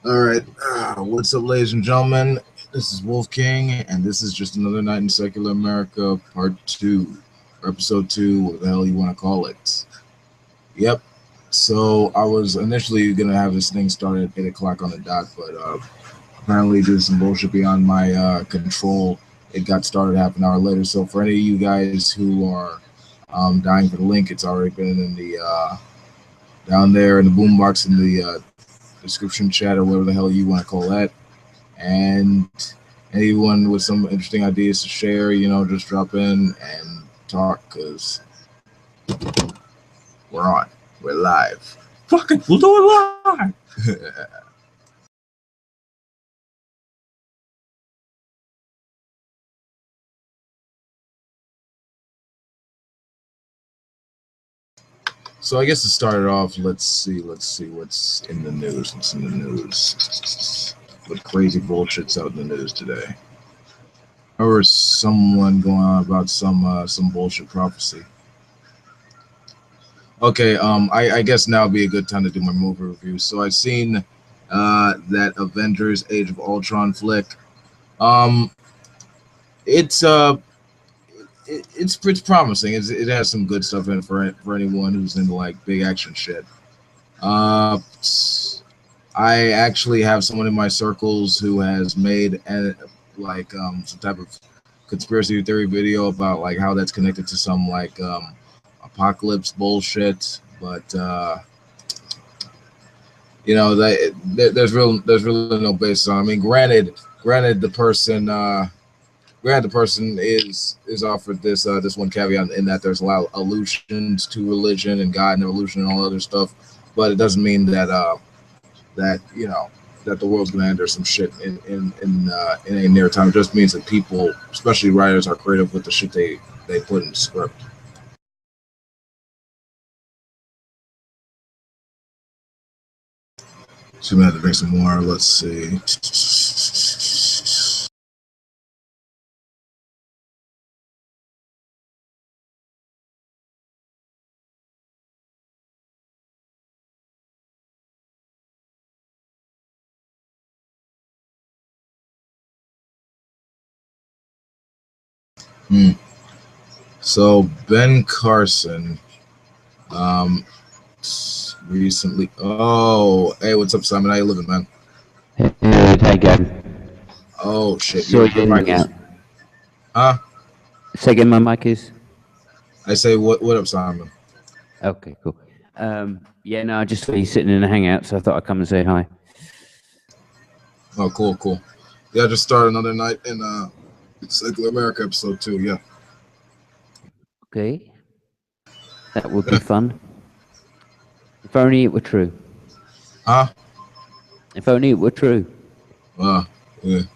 All right. What's up, ladies and gentlemen? This is Wolf King, and this is just another night in secular America, part 2, or episode 2, what the hell you want to call it. Yep. So I was initially going to have this thing start at 8 o'clock on the dot, but apparently due to some bullshit beyond my control, it got started half an hour later. So for any of you guys who are dying for the link, it's already been in the down there in the boombox in the description chat or whatever the hell you want to call that. And anyone with some interesting ideas to share, just drop in and talk, because we're on. We're live. Fuck it, we'll do it live. So I guess to start it off, let's see what's in the news. What's in the news? What crazy bullshit's out in the news today? Or someone going on about some bullshit prophecy. Okay, I guess now would be a good time to do my movie review. So I've seen that Avengers Age of Ultron flick. It's promising. It has some good stuff in it for anyone who's into like big action shit. I actually have someone in my circles who has made some type of conspiracy theory video about like how that's connected to some like apocalypse bullshit, but there's really no basis on it. I mean, granted the person is offered this one caveat in that there's a lot of allusions to religion and God and evolution and all other stuff, but it doesn't mean that that the world's gonna end or some shit in a near time. It just means that people, especially writers, are creative with the shit they put in the script. So we have to drink some more. Let's see. So Ben Carson recently. Oh, hey, what's up, Simon? How you living, man? Hey, how you going? Oh shit! So your mic out. Huh? Say again, my mic is. I say what up, Simon? Okay, cool. Yeah, no, I just saw you sitting in a hangout, so I thought I'd come and say hi. Oh, cool. Yeah, I just started another night in Secular America episode 2. Yeah. Okay, that would be fun. If only it were true. Huh? If only it were true. Yeah. I mean,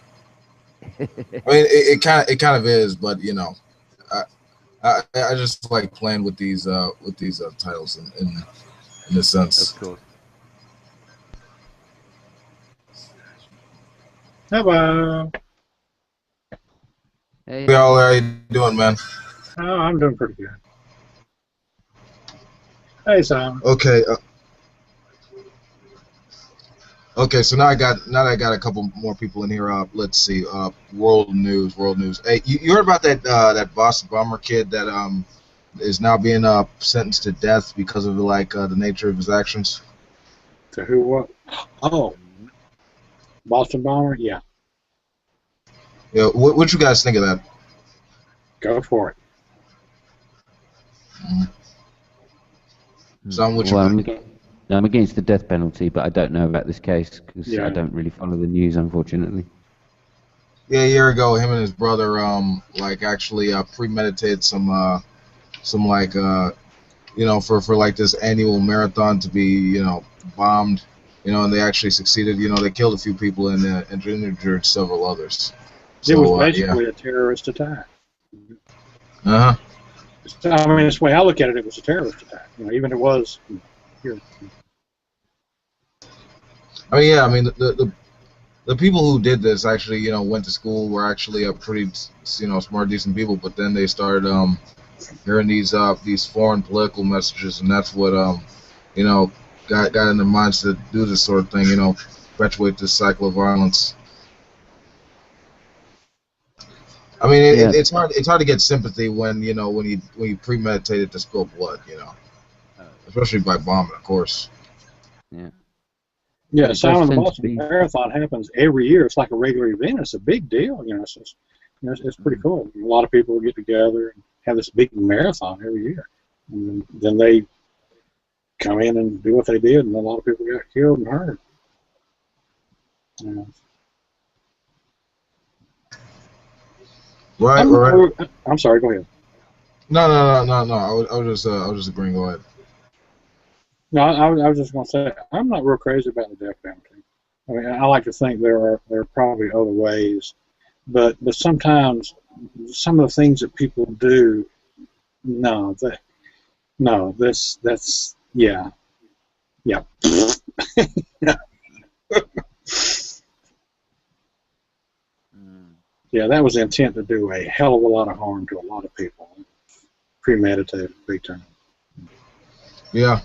it kind of is, but I just like playing with these titles in a sense. Of course. Hello. Hey, How are you doing, man? Oh, I'm doing pretty good. Hey, Sam. Okay. Okay, so now I got a couple more people in here. Let's see. World news. Hey, you heard about that Boston bomber kid that is now being sentenced to death because of the nature of his actions? To who? What? Oh, Boston bomber. Yeah, Yeah. What you guys think of that? go for it. Sam, what you well, think? I'm against the death penalty, but I don't know about this case because Yeah. I don't really follow the news, unfortunately. Yeah, a year ago, him and his brother actually premeditated some for like this annual marathon to be bombed, and they actually succeeded. They killed a few people and injured several others. It was basically a terrorist attack. I mean, that's the way I look at it. It was a terrorist attack. Even it was here. I mean, yeah. I mean, the people who did this actually, went to school, were actually pretty, smart, decent people. But then they started hearing these foreign political messages, and that's what got in their minds to do this sort of thing. perpetuate this cycle of violence. I mean, Yeah. it's hard. It's hard to get sympathy when when you premeditated to spill blood, especially by bombing, of course. Yeah. Yeah, It the does Silent tend to Boston be. Marathon happens every year. It's like a regular event. It's a big deal. It's pretty cool. A lot of people get together and have this big marathon every year. And then they come in and do what they did, and a lot of people got killed and hurt. Yeah. Right, right. I'm sorry. Go ahead. No. I was just agreeing. Go ahead. No, I was just going to say I'm not real crazy about the death penalty. I mean, I like to think there are probably other ways, but sometimes some of the things that people do, that's yeah. Yeah, that was intent to do a hell of a lot of harm to a lot of people. Premeditated, big time. Yeah.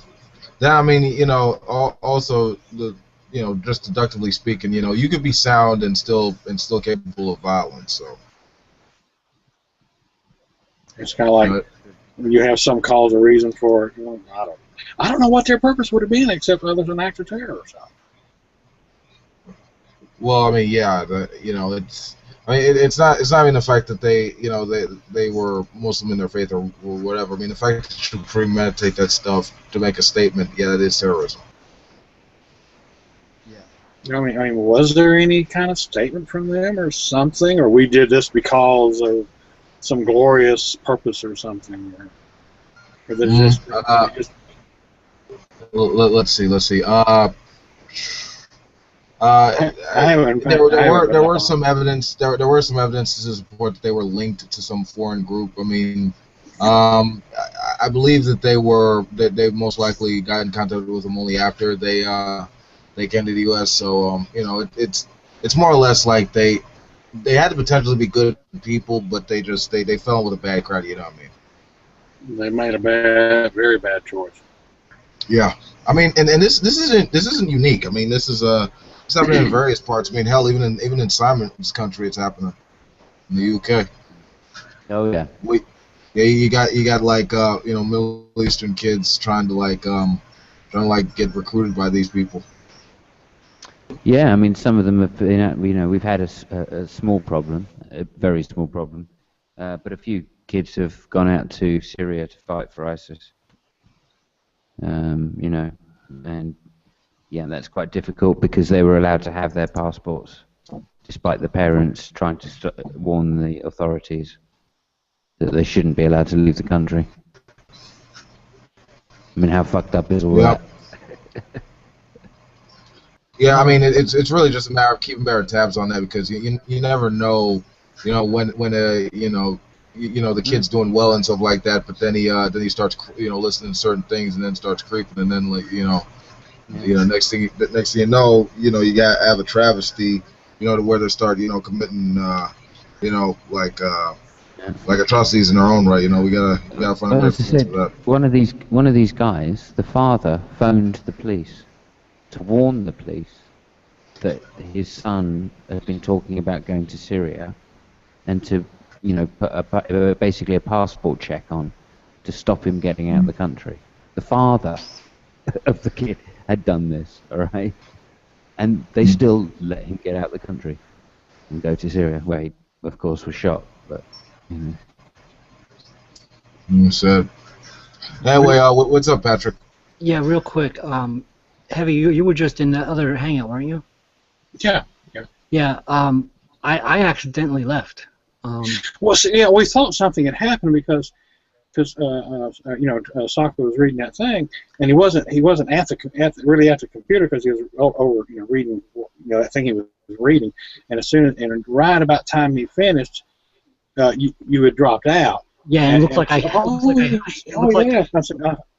I mean, also just deductively speaking, you could be sound and still capable of violence. So it's kind of like you have some cause or reason for it. I don't know what their purpose would have been except other than act of terror or something. Well, I mean, yeah, it's not even the fact that they were Muslim in their faith or whatever. I mean, the fact that you premeditate that stuff to make a statement, yeah, that is terrorism. Yeah. I mean, was there any kind of statement from them or something, or we did this because of some glorious purpose or something, or just let's see. There were some evidence. There were some evidence to support that they were linked to some foreign group. I mean, I believe that they most likely got in contact with them only after they came to the U.S. So it's more or less like they had the potential to be good people, but they fell with a bad crowd. You know what I mean? They made a very bad choice. Yeah, I mean, and this isn't unique. I mean, this is it's happening in various parts. I mean, hell, even in Simon's country, it's happening in the UK. Oh yeah. You got like Middle Eastern kids trying to get recruited by these people. Yeah, I mean, some of them have been, we've had a small problem, a very small problem, but a few kids have gone out to Syria to fight for ISIS. And yeah, that's quite difficult because they were allowed to have their passports, despite the parents trying to warn the authorities that they shouldn't be allowed to leave the country. I mean, how fucked up is all that? Yeah, I mean, it's really just a matter of keeping better tabs on that because you never know, when the kid's doing well and stuff like that, but then he starts listening to certain things and then starts creeping and then next thing you know, you got have a travesty, to where they start committing like atrocities in their own right. We gotta find a difference for that. One of these guys, the father phoned the police to warn the police that his son had been talking about going to Syria and to put basically a passport check on to stop him getting out of the country. The father of the kid had done this, all right? And they still let him get out of the country and go to Syria, where he, of course, was shot. But, Sad. Anyway, what's up, Patrick? Yeah, real quick. Heavy, you were just in the other hangout, weren't you? Yeah. Yeah. I accidentally left. Well, see, we thought something had happened because Saka was reading that thing, and he wasn't at the computer because he was over reading that thing he was reading, and right about time he finished, you had dropped out. Yeah, it looked like I.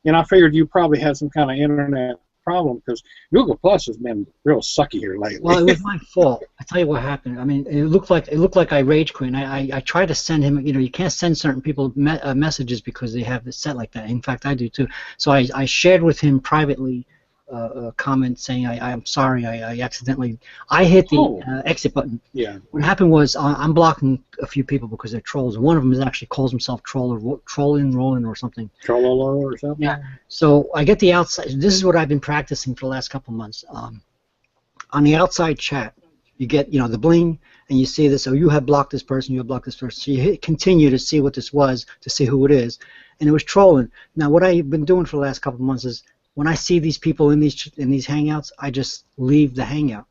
And I figured you probably had some kind of internet problem because Google Plus has been real sucky here lately. Well, it was my fault. I tell you what happened. I mean, it looked like I rage quit. I tried to send him. You can't send certain people messages because they have it set like that. In fact, I do too. So I shared with him privately a comment saying I'm sorry, I accidentally hit the exit button. Yeah. What happened was I'm blocking a few people because they're trolls, and one of them actually calls himself Rolling or something. Trollolo or something. Yeah. So I get the outside. This is what I've been practicing for the last couple of months. On the outside chat, you get the bling, and you see this. Oh, you have blocked this person. You have blocked this person. So you hit continue to see what this was, to see who it is, and it was trolling. Now what I've been doing for the last couple of months is when I see these people in these hangouts, I just leave the hangout.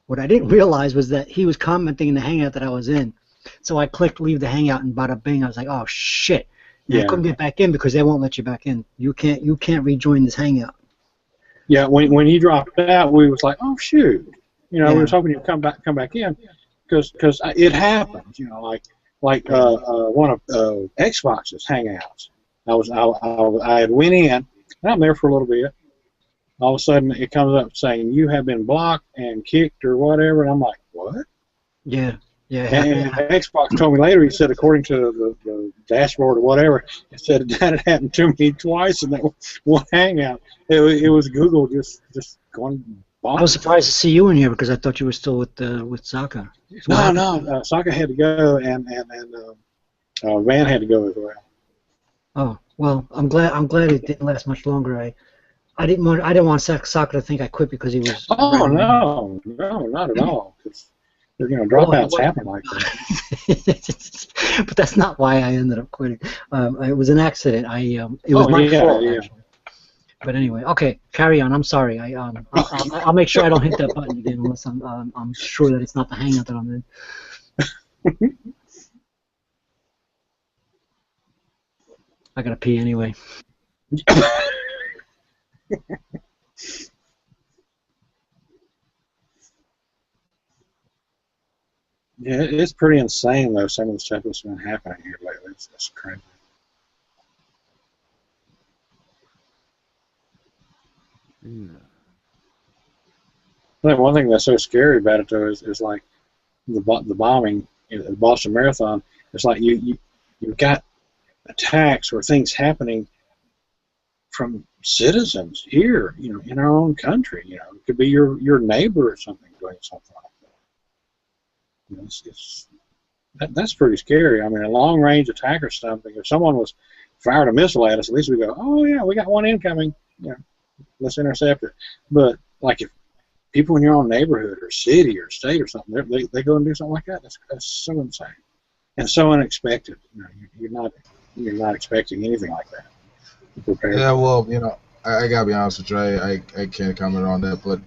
What I didn't realize was that he was commenting in the hangout that I was in. So I clicked leave the hangout, and bada bing, I was like, oh shit. And I couldn't get back in because they won't let you back in. You can't rejoin this hangout. Yeah, when he dropped out, we was like, oh shoot. We was hoping you'd come back in because it happens. Like one of Xbox's hangouts. I had went in, and I'm there for a little bit. All of a sudden, it comes up saying you have been blocked and kicked or whatever, and I'm like, what? Yeah. And Xbox told me later. He said, according to the dashboard or whatever, it said that had happened to me twice in that one hangout. It was Google just going bonkers. I was surprised to see you in here because I thought you were still with Sokka. No. Sokka had to go, and Van had to go as well. Oh well, I'm glad it didn't last much longer. I didn't want Sokka to think I quit because he was. Oh no, not at all. Dropouts happen like that. But that's not why I ended up quitting. It was an accident. It was my fault. Actually. But anyway, okay, carry on. I'm sorry. I'll make sure I don't hit that button again unless I'm sure that it's not the hangout that I'm in. I gotta pee anyway. Yeah, it's pretty insane though. Some of the stuff that's been happening here lately. It's crazy. I think one thing that's so scary about it though is like the bombing, the Boston Marathon. It's like you've got attacks or things happening from citizens here, in our own country. It could be your neighbor or something doing something like that. That's pretty scary. I mean, a long-range attack or something. If someone was firing a missile at us, at least we go, oh yeah, we got one incoming. Let's intercept it. But like if people in your own neighborhood or city or state or something, they go and do something like that. That's so insane and so unexpected. You're not expecting anything like that. Yeah, well, I gotta be honest with you. I can't comment on that, but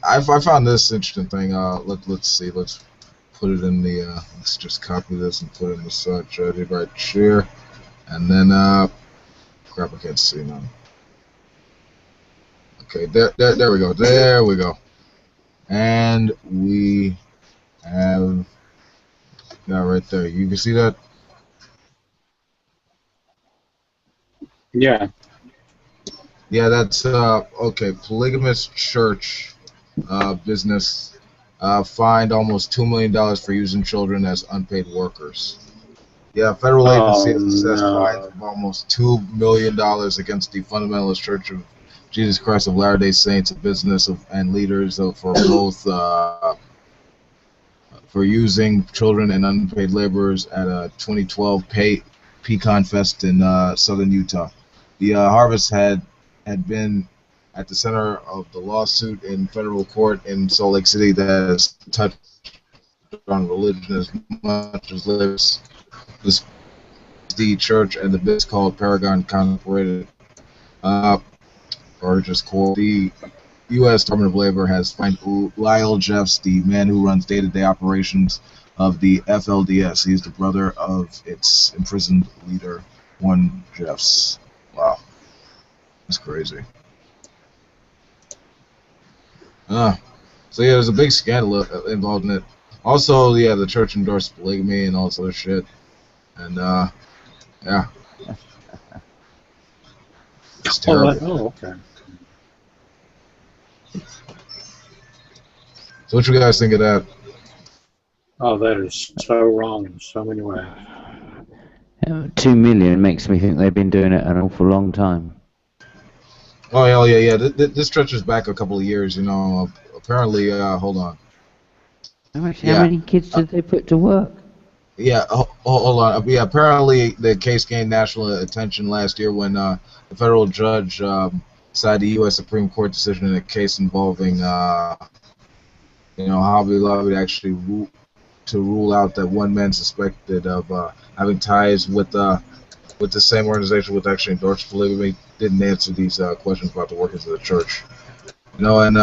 I found this interesting thing. Let's see. Let's put it in the. Let's just copy this and put it in the search right share, and then crap, I can't see now. Okay, there we go. There we go. And we have right there. You can see that. Yeah. Yeah, that's okay. Polygamous church business fined almost $2 million for using children as unpaid workers. Yeah, federal agency has assessed fines of almost $2 million against the Fundamentalist Church of Jesus Christ of Latter-day Saints, a business and leaders for both for using children and unpaid laborers at a 2012 Pecan Fest in southern Utah. The harvest had been at the center of the lawsuit in federal court in Salt Lake City that has touched on religion as much as lives. The church and the business called Paragon Incorporated, or just called the U.S. Department of Labor has fined Lyle Jeffs, the man who runs day-to-day operations of the FLDS. He's the brother of its imprisoned leader, Warren Jeffs. Wow, that's crazy. So yeah, there's a big scandal involved in it. Also, yeah, the church endorsed polygamy and all this other shit. And yeah, it's terrible. Okay. So what you guys think of that? Oh, that is so wrong in so many ways. 2 million makes me think they've been doing it an awful long time. Oh hell yeah, yeah. This stretches back a couple of years. You know, apparently. Hold on. How Yeah. many kids did they put to work? Yeah, hold on. Yeah, apparently the case gained national attention last year when the federal judge cited the U.S. Supreme Court decision in a case involving, Hobby Lobby actually rule out that one man suspected of having ties with the same organization which actually endorsed polygamy didn't answer these questions about the workings of the church. You know, and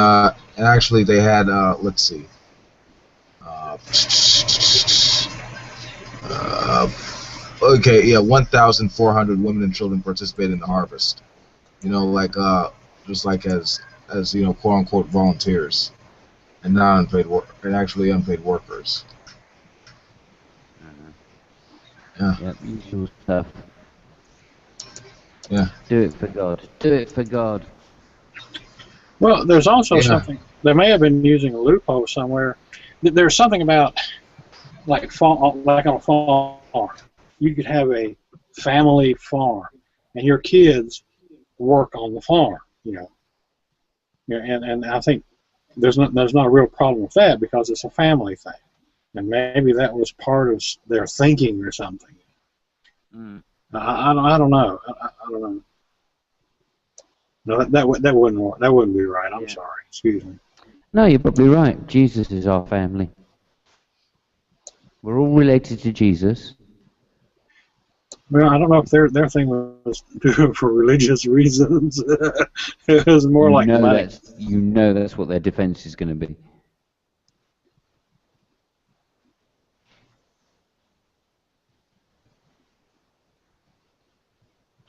actually they had let's see. Okay, yeah, 1,400 women and children participated in the harvest. You know, like just like as quote unquote volunteers, and not unpaid work, and actually unpaid workers. Yeah. Yep, usual stuff. Yeah. Do it for God. Do it for God. Well, there's also Yeah. something. They may have been using a loophole somewhere. There's something about like on a farm, you could have a family farm, and your kids work on the farm. And I think there's not a real problem with that because it's a family thing, and maybe that was part of their thinking or something. I don't know. I don't know. No, that wouldn't work. That wouldn't be right. I'm sorry. Excuse me. No, you're probably right. Jesus is our family. We're all related to Jesus. Well, I don't know if their thing was for religious reasons. It was more like money. You know that's what their defense is going to be.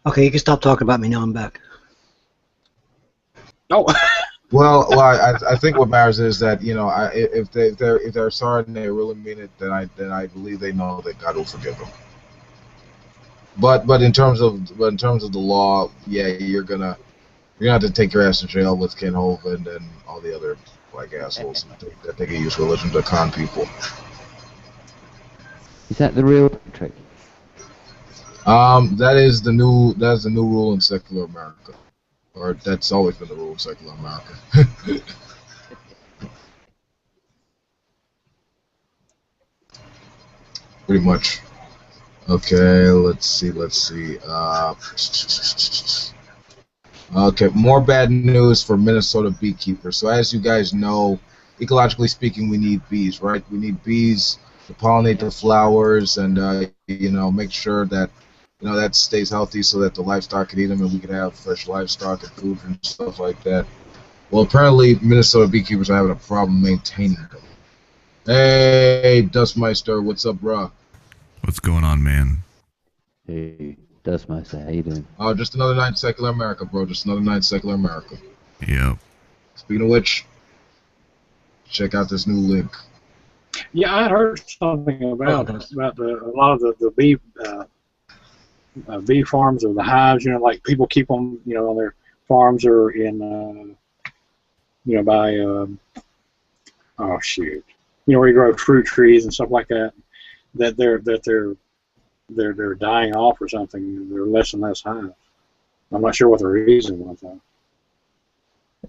Okay, you can stop talking about me now. I'm back. Oh. Well, I think what matters is that if they're sorry and they really mean it, then I believe they know that God will forgive them. But in terms of the law, yeah, you're gonna have to take your ass to jail with Ken Hovind and all the other like assholes that they can use religion to con people. Is that the real trick? That's the new rule in secular America. Or that's always been the rule of secular America. Pretty much. Okay, let's see. Okay, more bad news for Minnesota beekeepers. So as you guys know, ecologically speaking, we need bees, right? We need bees to pollinate the flowers and make sure that that stays healthy so that the livestock can eat them and we can have fresh livestock and food and stuff like that. Well, apparently Minnesota beekeepers are having a problem maintaining them. Hey, Dustmeister, what's up, bro? What's going on, man? Hey, Dustmeister, how you doing? Oh, just another night in secular America, bro. Just another night in secular America. Yep. Speaking of which, check out this new link. Yeah, I heard something about a lot of the bee bee farms or the hives. Like people keep them, on their farms or in, by oh shoot, where you grow fruit trees and stuff like that. That they're dying off or something. They're less and less hives. I'm not sure what the reason was.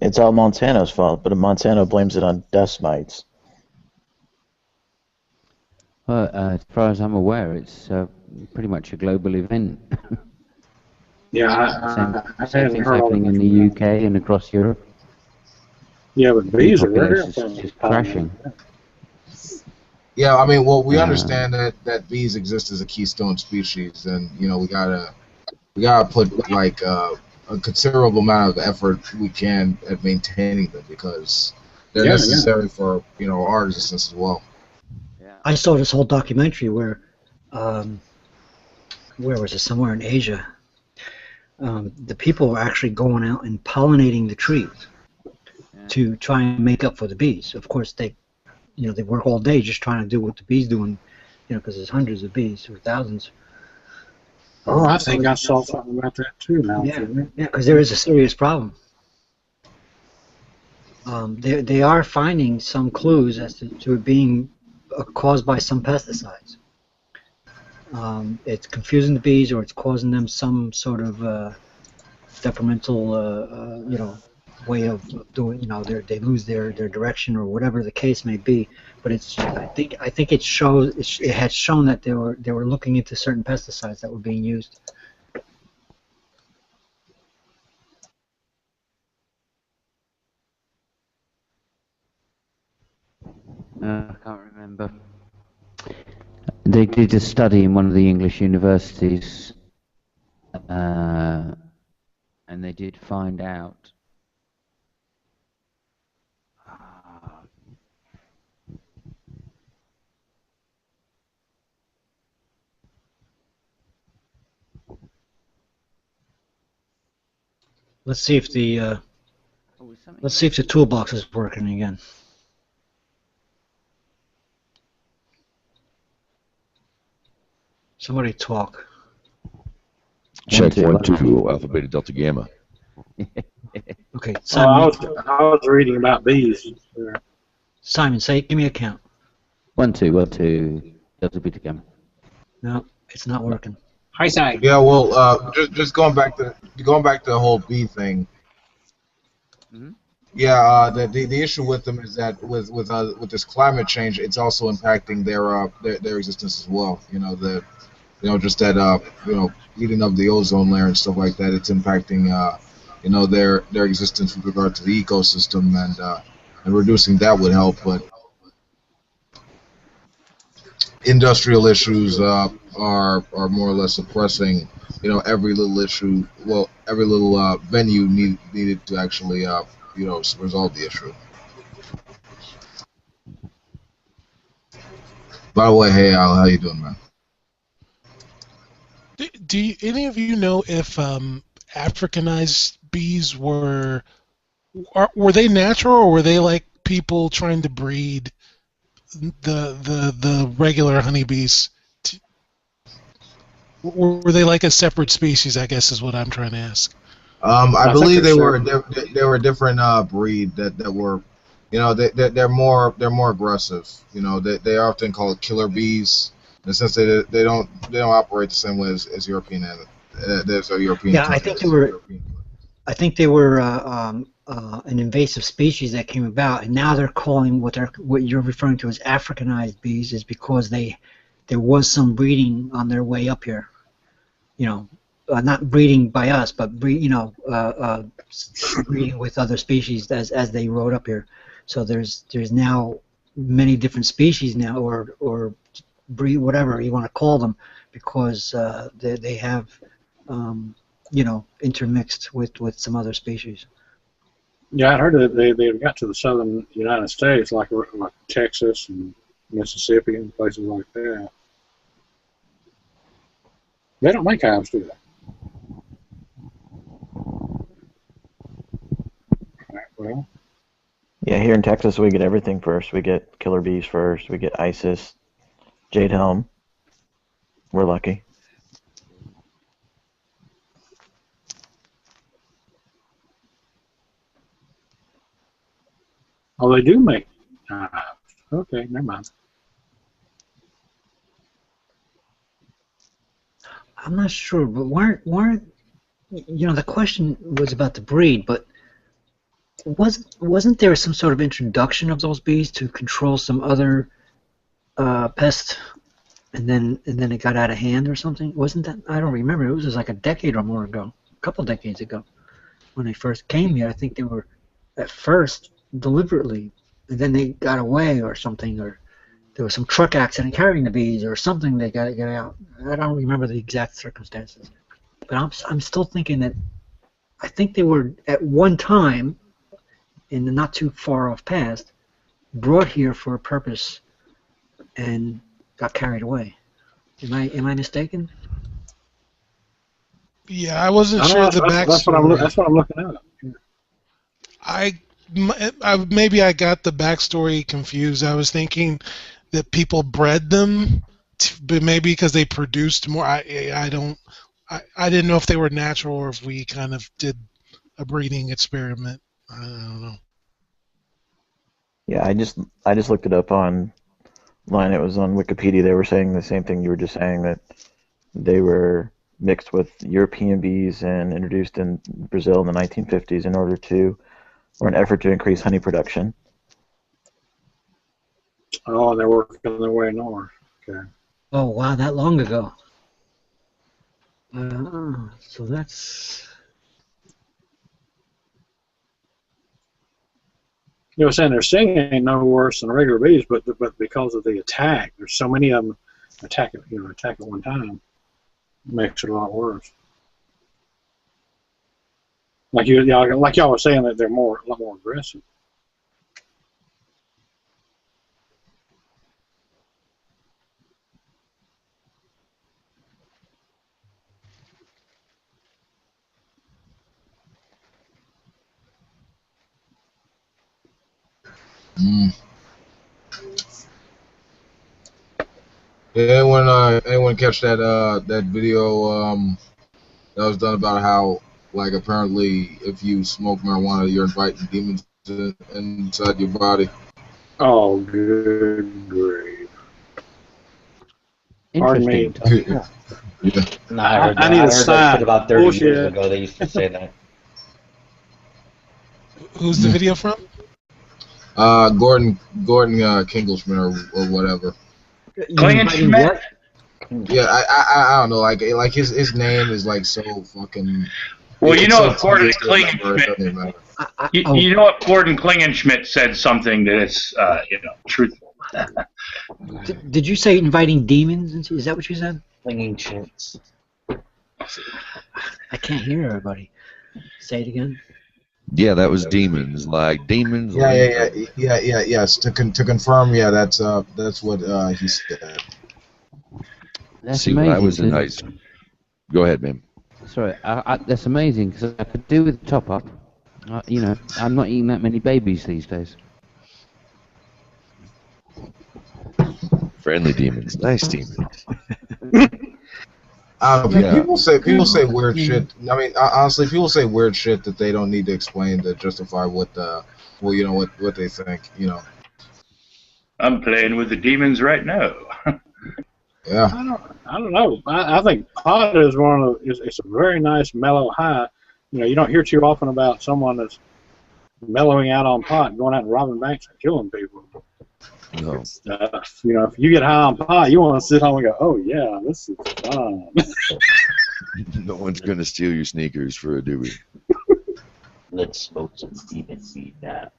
It's all Monsanto's fault, but Monsanto blames it on dust mites. Well, as far as I'm aware, it's pretty much a global event. Yeah, same thing's happening in the UK and across Europe. Yeah, but bees are rare. Just crashing. Yeah, I mean, well, we understand that bees exist as a keystone species, and we gotta put like a considerable amount of effort we can at maintaining them because they're necessary for our existence as well. I saw this whole documentary where was it? Somewhere in Asia. The people were actually going out and pollinating the trees to try and make up for the bees. Of course, they work all day just trying to do what the bees doing, because there's hundreds of bees or thousands. Oh, I think I saw something about that too now. Yeah, because there is a serious problem. They are finding some clues as to it being caused by some pesticides. It's confusing the bees, or it's causing them some sort of detrimental, way of doing, they lose their direction or whatever the case may be. But I think it shows, it had shown that they were looking into certain pesticides that were being used. I can't remember. They did a study in one of the English universities, and they did find out. Let's see if the toolbox is working again. Somebody talk. Check 1, 2, Alpha, Beta, Delta, Gamma. Okay, I Simon. was reading about bees. Simon, give me a count. 1, 2, 1, 2. Delta Beta Gamma. No, it's not working. Hi, Simon. Yeah, well, just going back to the whole bee thing. Mhm. Yeah, the issue with them is that with this climate change, it's also impacting their existence as well. Just that heating of the ozone layer and stuff like that. It's impacting their existence with regard to the ecosystem, and reducing that would help. But industrial issues are more or less suppressing every little issue. Well, every little venue needed to actually resolve the issue. By the way, hey Al, how you doing, man? Do any of you know if Africanized bees were they natural, or were they like people trying to breed the regular honeybees? Were they like a separate species, I guess is what I'm trying to ask. I believe they were a different breed that were, they're more aggressive. They often call it killer bees. In the sense that they don't operate the same way as European. There's a European. Yeah, I think they were an invasive species that came about, and now they're calling what you're referring to as Africanized bees is because there was some breeding on their way up here. Not breeding by us, but breeding with other species as they rode up here. So there's now many different species now, or breed, whatever you want to call them, because they have intermixed with some other species. Yeah, I heard that they got to the southern United States, like Texas and Mississippi and places like that. They don't make hives, do they? Right, well, Yeah, here in Texas we get everything first. We get killer bees first. We get Isis, Jade Helm. We're lucky. oh, they do make hives. Okay, never mind. I'm not sure, but weren't the question was about the breed, but wasn't there some sort of introduction of those bees to control some other pest, and then it got out of hand or something? Wasn't that? I don't remember. It was just like a decade or more ago, a couple decades ago, when they first came here. I think they were at first deliberately, and then they got away or something, or there was some truck accident carrying the bees or something. They got out. I don't remember the exact circumstances, but I'm still thinking that I think they were at one time in the not too far off past brought here for a purpose and got carried away. Am I mistaken? Yeah, I wasn't sure the backstory. That's what I'm looking at. Maybe I got the backstory confused. I was thinking that people bred them, but maybe because they produced more. I didn't know if they were natural or if we kind of did a breeding experiment. I don't know. Yeah, I just looked it up online. It was on Wikipedia. They were saying the same thing you were just saying, that they were mixed with European bees and introduced in Brazil in the 1950s in order to, or an effort to increase honey production. Oh, they're working their way north. Okay. Oh wow, that long ago. So that's. You know, saying their stinging ain't no worse than regular bees, but because of the attack, there's so many of them attack at one time, it makes it a lot worse. Like y'all were saying that they're a lot more aggressive. Mm. Did anyone catch that video that was done about how, like, apparently if you smoke marijuana you're inviting demons inside your body? Oh, good grief. Pardon me. Interesting. Yeah. No, I heard I that. need I a heard that sign. shit about 30 years Bullshit. ago. They used to say that. Who's the video from? Gordon Kingelschmidt or whatever. Klingenschmidt? Yeah, I don't know. Like his name is like so fucking. Well, you it's know so what Gordon tedious to remember, it doesn't Klingenschmidt. even matter. You know what Gordon Klingenschmidt said something that is truthful. Did you say inviting demons? Is that what you said? Clinging chits. I can't hear everybody. Say it again. Yeah, that was demons. Like demons. Yes. To confirm, yeah, that's what he said. That's See, amazing. when I was in high school. Go ahead, man. Sorry, that's amazing because I could do with the top up. I'm not eating that many babies these days. Friendly demons, nice demons. People say weird shit. I mean, honestly, people say weird shit that they don't need to explain to justify what they think. I'm playing with the demons right now. Yeah. I don't know. I think pot is it's a very nice mellow high. You don't hear too often about someone that's mellowing out on pot, going out and robbing banks and killing people. No. If you get high on pot, you want to sit home and go, "Oh yeah, this is fun." No one's gonna steal your sneakers for a doobie. Let's smoke some demon weed now.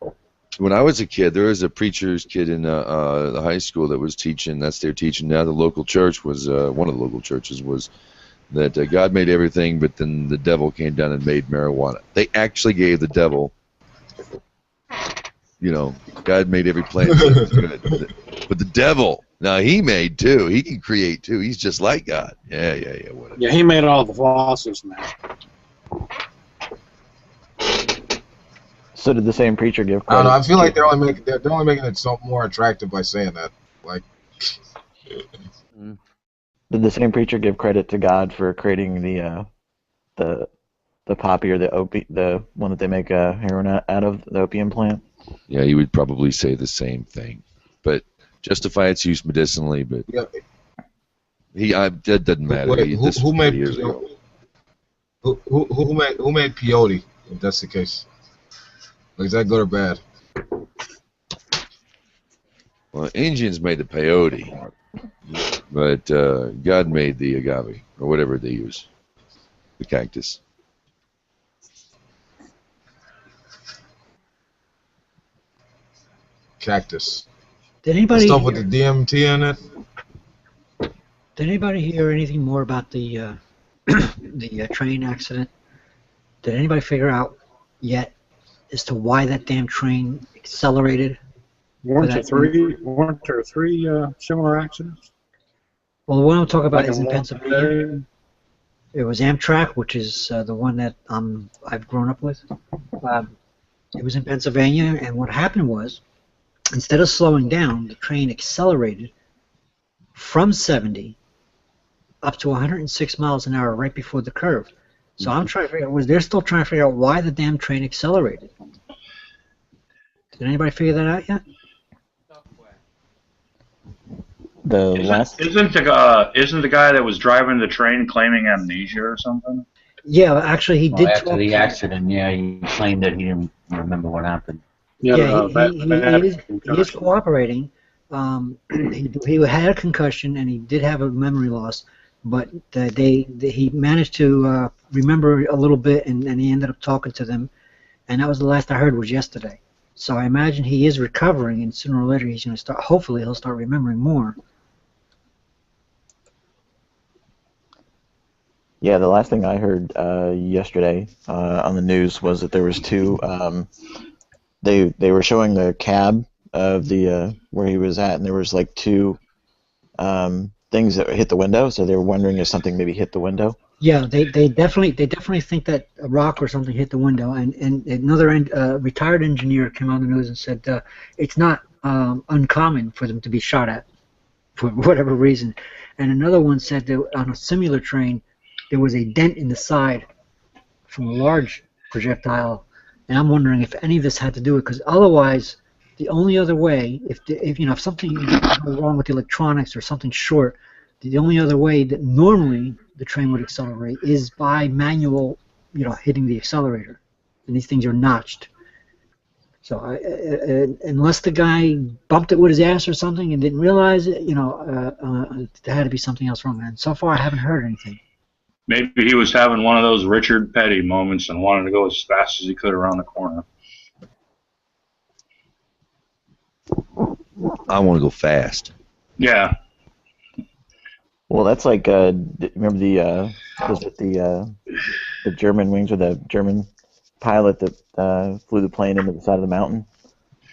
When I was a kid, there was a preacher's kid in the high school that was teaching. That's their teaching now. The local church was one of the local churches was that God made everything, but then the devil came down and made marijuana. They actually gave the devil. God made every plant so it's good. But the devil, now he made too. He can create too. He's just like God. Yeah, whatever. Yeah, he made all the flosses now. So did the same preacher give I credit? don't know. I feel like they're only making it so more attractive by saying that. Like. Did the same preacher give credit to God for creating the poppy or the one that they make heroin out of, the opium plant? Yeah, he would probably say the same thing, but justify its use medicinally. But that doesn't matter. Wait, who made peyote? If that's the case, like, is that good or bad? Well, Indians made the peyote, but God made the agave or whatever they use, the cactus. Cactus. Did anybody stuff with the DMT in it? Did anybody hear anything more about the the train accident? Did anybody figure out yet as to why that damn train accelerated? Weren't there three similar accidents? Well, the one I'm talking about Like is in in one Pennsylvania. day? It was Amtrak, which is the one that I've grown up with. It was in Pennsylvania, and what happened was, instead of slowing down, the train accelerated from 70 up to 106 miles an hour right before the curve. So I'm trying to figure out, they're still trying to figure out why the damn train accelerated. Did anybody figure that out yet? The last. Isn't the guy that was driving the train claiming amnesia or something? Yeah, actually, he did After talk. the accident, yeah, he claimed that he didn't remember what happened. Yeah, he is cooperating. He had a concussion and he did have a memory loss, but he managed to remember a little bit, and he ended up talking to them, and that was the last I heard was yesterday. So I imagine he is recovering, and sooner or later he's going to start. Hopefully, he'll start remembering more. Yeah, the last thing I heard yesterday on the news was that there was two. They were showing the cab of the where he was at, and there was like two things that hit the window. So they were wondering if something maybe hit the window. Yeah, they definitely think that a rock or something hit the window, and another retired engineer came on the news and said it's not uncommon for them to be shot at for whatever reason, and another one said that on a similar train there was a dent in the side from a large projectile, and I'm wondering if any of this had to do with it, because otherwise the only other way, if something goes wrong with the electronics or something short, the only other way that normally the train would accelerate is by manual, hitting the accelerator, and these things are notched. So unless the guy bumped it with his ass or something and didn't realize it, there had to be something else wrong. And so far, I haven't heard anything. Maybe he was having one of those Richard Petty moments and wanted to go as fast as he could around the corner. I want to go fast. Yeah. Well, that's like remember the German wings, or the German pilot that flew the plane into the side of the mountain?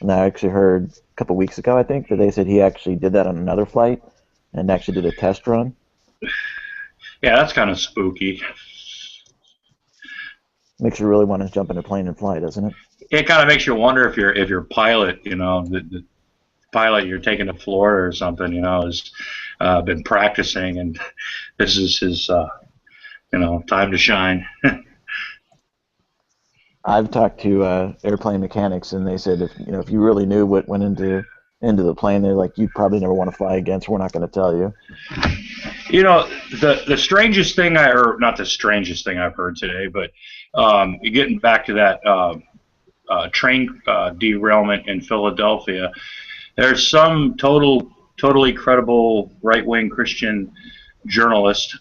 And I actually heard a couple weeks ago, I think, that they said he actually did that on another flight and actually did a test run. Yeah, that's kind of spooky. Makes you really want to jump in a plane and fly, doesn't it? It kind of makes you wonder if your pilot, the pilot you're taking to Florida or something, has been practicing, and this is his, time to shine. I've talked to airplane mechanics, and they said if you really knew what went into the plane, they're like, you'd probably never want to fly again, so we're not going to tell you. The strangest thing not the strangest thing I've heard today, but getting back to that train derailment in Philadelphia, there's some totally credible right-wing Christian journalist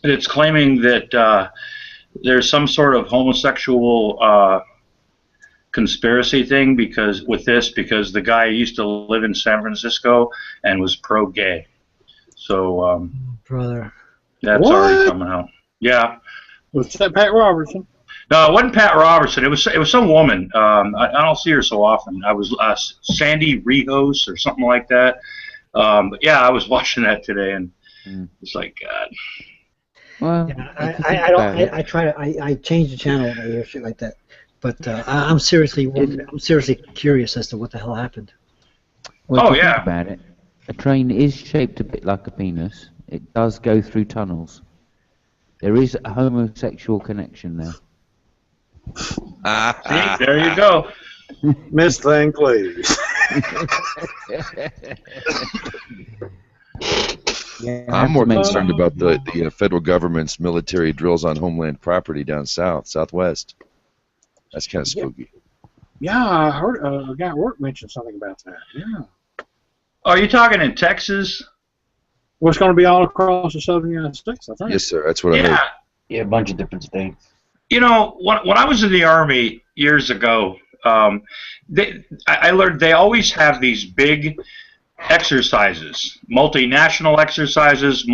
that's claiming that there's some sort of homosexual conspiracy thing because the guy used to live in San Francisco and was pro-gay. So brother, that's already coming out. Yeah. Was that Pat Robertson? No, it wasn't Pat Robertson. It was some woman. I don't see her so often. I was Sandy Rijos or something like that. But yeah, I was watching that today, and it's like, God. Well, I change the channel when I hear shit like that. But I'm seriously curious as to what the hell happened. Well, think about it, a train is shaped a bit like a penis. It does go through tunnels. There is a homosexual connection there. See, there you go. Miss Thing, please. I'm more concerned about the federal government's military drills on homeland property down southwest. That's kind of spooky. Yeah, I heard a guy at work mention something about that. Yeah. Are you talking in Texas? Well, it's going to be all across the southern United States, I think. Yes, sir. That's what I heard. Yeah, a bunch of different states. When I was in the Army years ago, I learned they always have these big exercises, multinational exercises,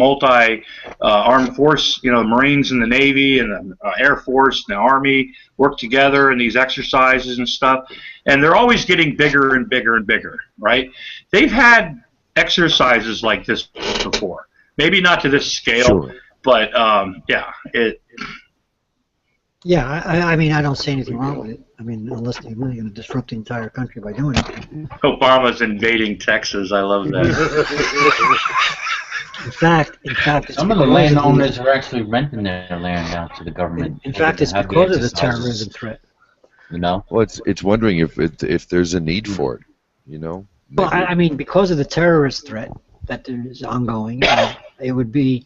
armed force, Marines and the Navy and the Air Force and the Army work together in these exercises and stuff, and they're always getting bigger and bigger and bigger, right? They've had exercises like this before, maybe not to this scale, sure. But Yeah, I mean, I don't see anything wrong with it. I mean, unless they're really going to disrupt the entire country by doing it. Obama's invading Texas. I love that. In fact, some of the landowners are actually renting their land out to the government. In fact, it's because of the terrorism threat. Well, it's wondering if there's a need for it. Well, I mean, because of the terrorist threat, that there's ongoing. It would be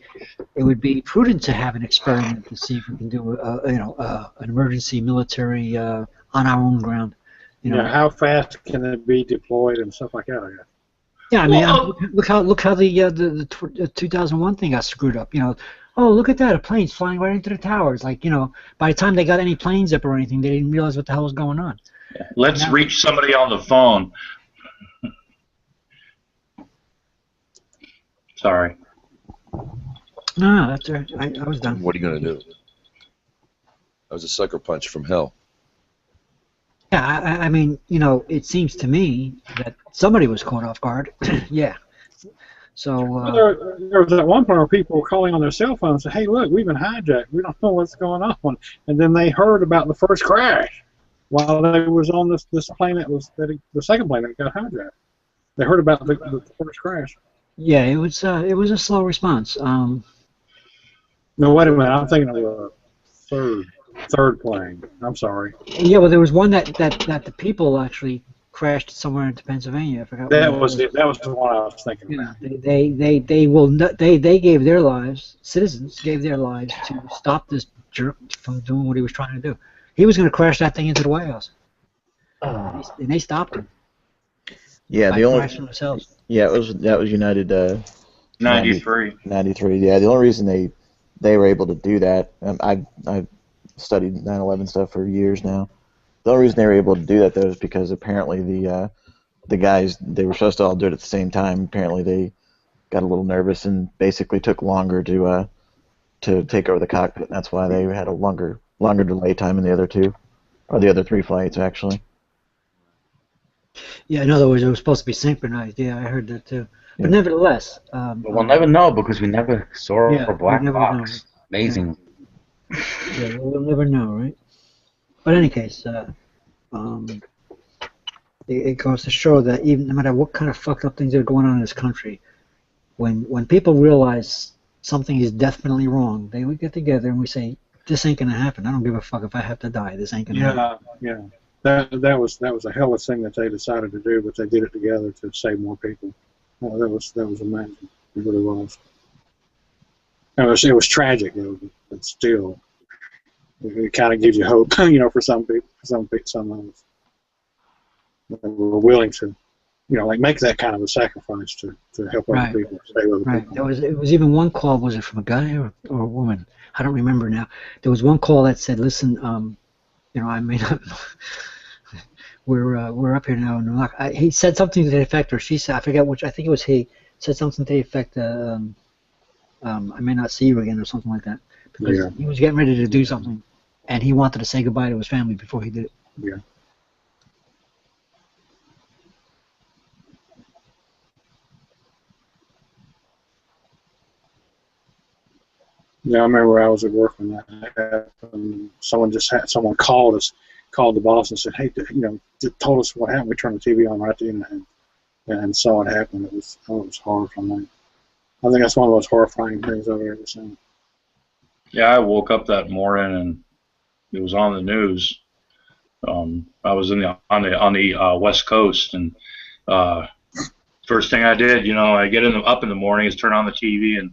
prudent to have an experiment to see if we can do an emergency military on our own ground. How fast can it be deployed and stuff like that? I guess. Yeah, I mean, look how the 2001 thing got screwed up. Oh, look at that, a plane's flying right into the towers. Like, by the time they got any planes up or anything, they didn't realize what the hell was going on. Let's reach somebody on the phone. Sorry. No, that's all right. I was done. What are you going to do? That was a sucker punch from hell. Yeah, I mean, it seems to me that somebody was caught off guard. Yeah. So there was at one point where people were calling on their cell phones and said, "Hey, look, we've been hijacked. We don't know what's going on." And then they heard about the first crash while they was on this plane the second plane that got hijacked. They heard about the first crash. Yeah, it was a slow response. No, wait a minute. I'm thinking of the third plane. I'm sorry. Yeah, well, there was one that the people actually crashed somewhere into Pennsylvania. I forgot. That was the one I was thinking about. They gave their lives. Citizens gave their lives to stop this jerk from doing what he was trying to do. He was going to crash that thing into the White House, and they stopped him. Yeah, by crashing themselves. Yeah, that was United. 93. 93. Yeah, the only reason they were able to do that, I studied 9/11 stuff for years now. The only reason they were able to do that though is because apparently the guys, they were supposed to all do it at the same time. Apparently they got a little nervous and basically took longer to take over the cockpit. And that's why they had a longer delay time in the other two, or the other three flights actually. Yeah, in other words, it was supposed to be synchronized. Yeah, I heard that too. But nevertheless, but we'll never know because we never saw a black box. Know. Amazing. Yeah, we'll never know, right? But in any case, it goes to show that even no matter what kind of fucked up things are going on in this country, when people realize something is definitely wrong, they would get together and we say, "This ain't gonna happen. I don't give a fuck if I have to die. This ain't gonna happen." Yeah. That was a hellish thing that they decided to do, but they did it together to save more people. That was amazing. It really was. It was tragic, but still, it kind of gives you hope, for some people, some of us. They were willing to, make that kind of a sacrifice to help other people, save other people. It was even one call. Was it from a guy or a woman? I don't remember now. There was one call that said, "Listen, I may not." We're up here now, and he said something to the effect, or she said, I forget which. I think it was he said something to the effect, "I may not see you again," or something like that, because he was getting ready to do something, and he wanted to say goodbye to his family before he did it. Yeah. Yeah, I remember I was at work when that happened. Someone called the boss and said, "Hey, told us what happened." We turned the TV on right then and saw it happen. It was horrifying. I think that's one of the most horrifying things I've ever seen. Yeah, I woke up that morning and it was on the news. I was on the West Coast, and first thing I did, I get up in the morning is turn on the TV and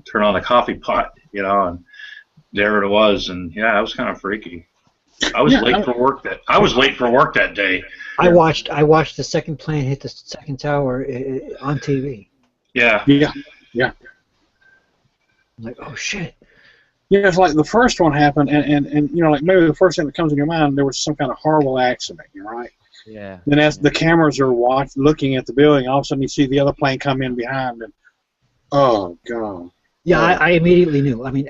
turn on the coffee pot, and there it was, and yeah, it was kind of freaky. I was late for work that day. I watched the second plane hit the second tower on TV. Yeah. Yeah. I'm like, oh shit. Yeah, it's like the first one happened, and like maybe the first thing that comes in your mind, there was some kind of horrible accident, right? Yeah. Then as the cameras are looking at the building, all of a sudden you see the other plane come in behind, and oh god. Yeah, I immediately knew. I mean,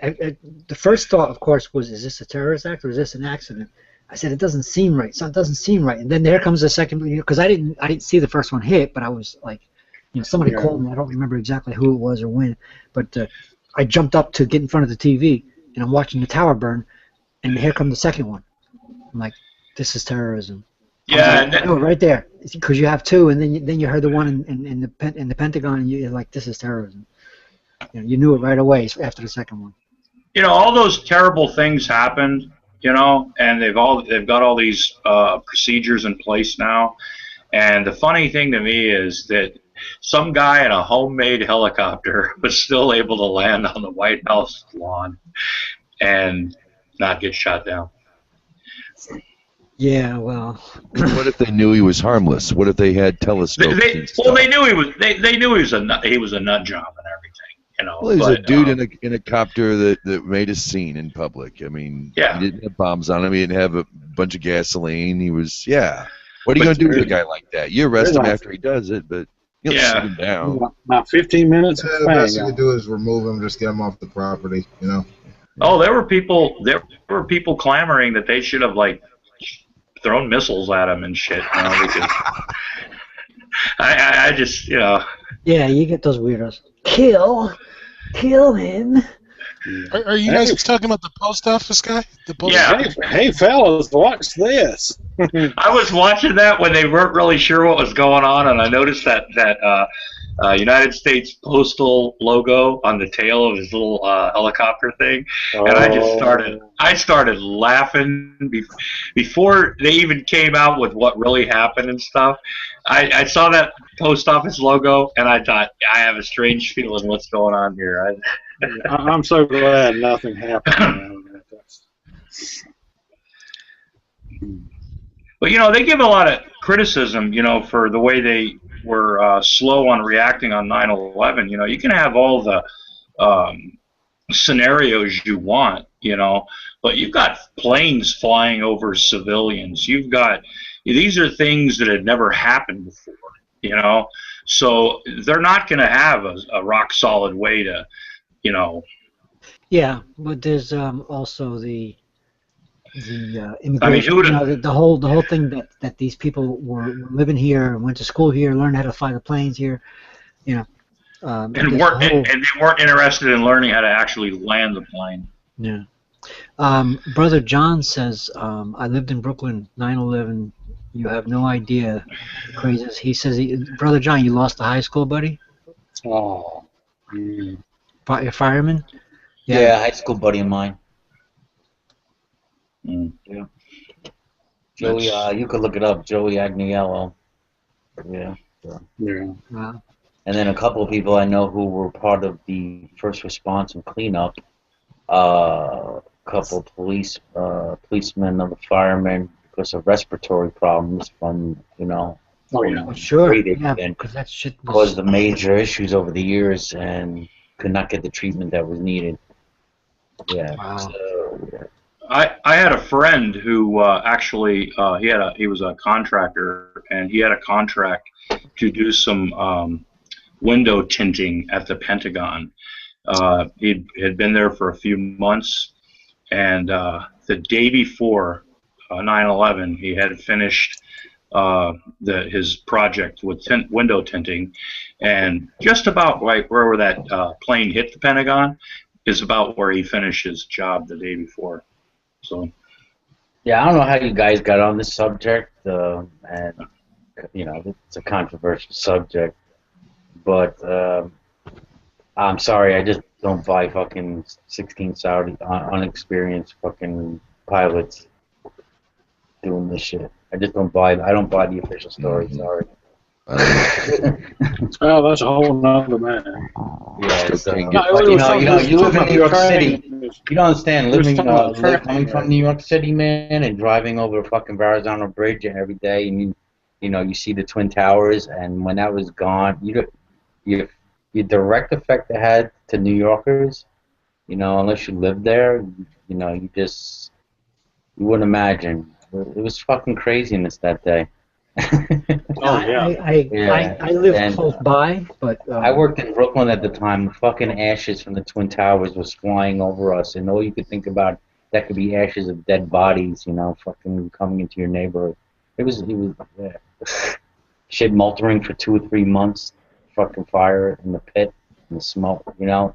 the first thought, of course, was, is this a terrorist act or is this an accident? I said, it doesn't seem right. So it doesn't seem right. And then there comes the second, because I didn't see the first one hit, but I was like, somebody called me. I don't remember exactly who it was or when, but I jumped up to get in front of the TV, and I'm watching the tower burn, and here comes the second one. I'm like, this is terrorism. Yeah, no, right there, because you have two, and then you heard the one in the Pentagon, and you're like, this is terrorism. You knew it right away after the second one. All those terrible things happened, and they've got all these procedures in place now. And the funny thing to me is that some guy in a homemade helicopter was still able to land on the White House lawn and not get shot down. Yeah, well. What if they knew he was harmless? What if they had telescopes? They knew he was. They knew he was a nut job and everything. You know. Well, he's a dude in a copter that made a scene in public. I mean, yeah. He didn't have bombs on him. He didn't have a bunch of gasoline. He was, yeah. What are you going to do with a guy like that? You arrest him after he does it, but you don't sit him down. About 15 minutes. The best you could do is remove him, just get him off the property. You know. Oh, there were people clamoring that they should have thrown missiles at him and shit. You know, because I just, you know. Yeah, you get those weirdos. Kill him. Are you guys talking about the post office guy? Yeah. Hey, fellas, watch this. I was watching that when they weren't really sure what was going on, and I noticed that United States Postal logo on the tail of his little helicopter thing, and I started laughing before they even came out with what really happened and stuff. I saw that post office logo, and I thought, I have a strange feeling what's going on here. I'm so glad nothing happened. But, you know, they give a lot of criticism, you know, for the way they were slow on reacting on 9/11. You know, you can have all the scenarios you want, you know, but you've got planes flying over civilians. These are things that had never happened before, you know, so they're not going to have a rock solid way to, you know. Yeah, but there's also the immigration. I mean, the whole thing that these people were living here and went to school here, learned how to fly the planes here, you know. And they weren't interested in learning how to actually land the plane. Yeah. Brother John says, I lived in Brooklyn, 9/11. You have no idea the craziness. He says, Brother John, you lost the high school buddy? Oh. Your fireman? Yeah, high school buddy of mine. Yeah. Joey, you could look it up, Joey Agniello. Yeah. Yeah. Wow. And then a couple of people I know who were part of the first response and cleanup. A couple of policemen, other firemen, because of respiratory problems from, you know. Oh, yeah. Sure. Yeah, because that shit caused the major issues over the years and could not get the treatment that was needed. Yeah. Wow. So, yeah. I had a friend who actually he was a contractor, and he had a contract to do some window tinting at the Pentagon. He had been there for a few months, and the day before 9/11, he had finished his project with window tinting, and just about right where that plane hit the Pentagon is about where he finished his job the day before. So, yeah, I don't know how you guys got on this subject, and you know, it's a controversial subject, but I'm sorry, I just don't buy fucking 16 Saudi unexperienced fucking pilots doing this shit. I just don't buy. I don't buy the official story. Sorry. Well, that's a whole nother matter. Yeah, so, you live in New York City. You don't understand coming from New York City, man, and driving over the fucking Verrazano Bridge every day, and you see the Twin Towers, and when that was gone, your direct effect it had to New Yorkers, you know, unless you lived there, you know, you wouldn't imagine. It was fucking craziness that day. Oh yeah. I lived close by, but I worked in Brooklyn at the time. The fucking ashes from the Twin Towers was flying over us, and all you could think about that could be ashes of dead bodies, you know, fucking coming into your neighborhood. It was shit moldering for 2 or 3 months, fucking fire in the pit and the smoke, you know.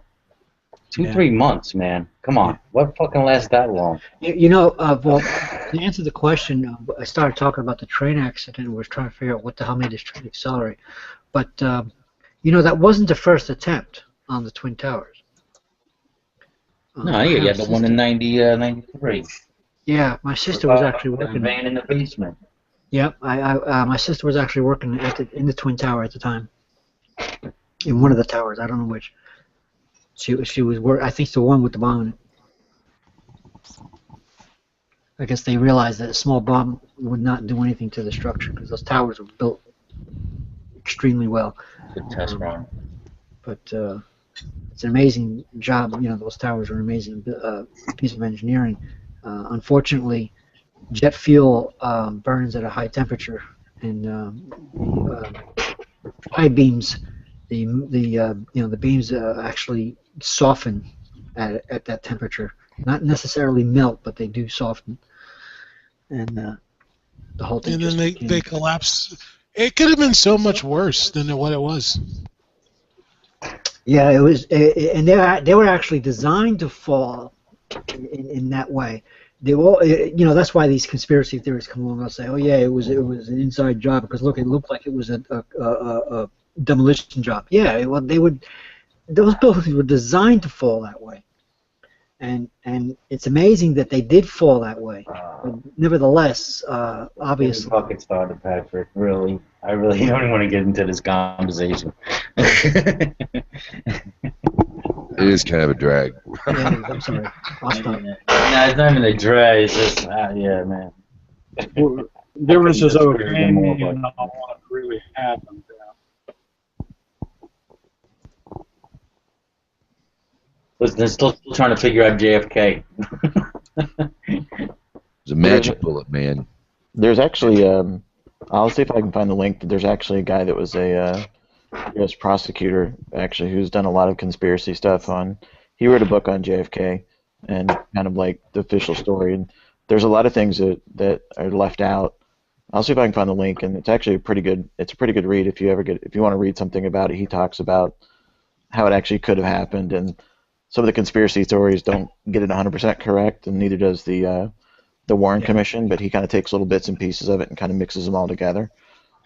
2-3 months, man. Come on, what fucking lasts that long? You know, well, to answer the question, I started talking about the train accident, and we were trying to figure out what the hell made this train accelerate. But you know, that wasn't the first attempt on the Twin Towers. No, you had the one in 93. Yeah, my sister was actually working. Van in the basement. Yep, my sister was actually working in the Twin Tower at the time. in one of the towers. I don't know which. She was I think the one with the bomb in it. I guess they realized that a small bomb would not do anything to the structure because those towers were built extremely well. Good test run. But it's an amazing job. You know, those towers are an amazing piece of engineering. Unfortunately, jet fuel burns at a high temperature, and high beams, the beams actually soften at that temperature. Not necessarily melt, but they do soften, and the whole thing. And then they collapse. It could have been so much worse than what it was. Yeah, it was, and they were actually designed to fall in that way. They all, that's why these conspiracy theories come along and say, "Oh yeah, it was an inside job because look, it looked like it was a demolition job." Yeah, well, those buildings were designed to fall that way. And it's amazing that they did fall that way. But nevertheless, obviously. Bucket started, Patrick. Really, I really don't want to get into this conversation. It is kind of a drag. Yeah, I'm sorry. I'll stop. No, it's not even a drag. It's just, yeah, man. Difference is okay, and not what really happened. Listen, they're still trying to figure out JFK. It's a magic bullet, man. There's actually, I'll see if I can find the link. There's actually a guy that was a U.S. prosecutor, actually, who's done a lot of conspiracy stuff on. He wrote a book on JFK and kind of like the official story. And there's a lot of things that are left out. I'll see if I can find the link, and it's actually a pretty good read if you want to read something about it. He talks about how it actually could have happened, and some of the conspiracy theories don't get it 100% correct, and neither does the Warren Commission, but he kind of takes little bits and pieces of it and kind of mixes them all together.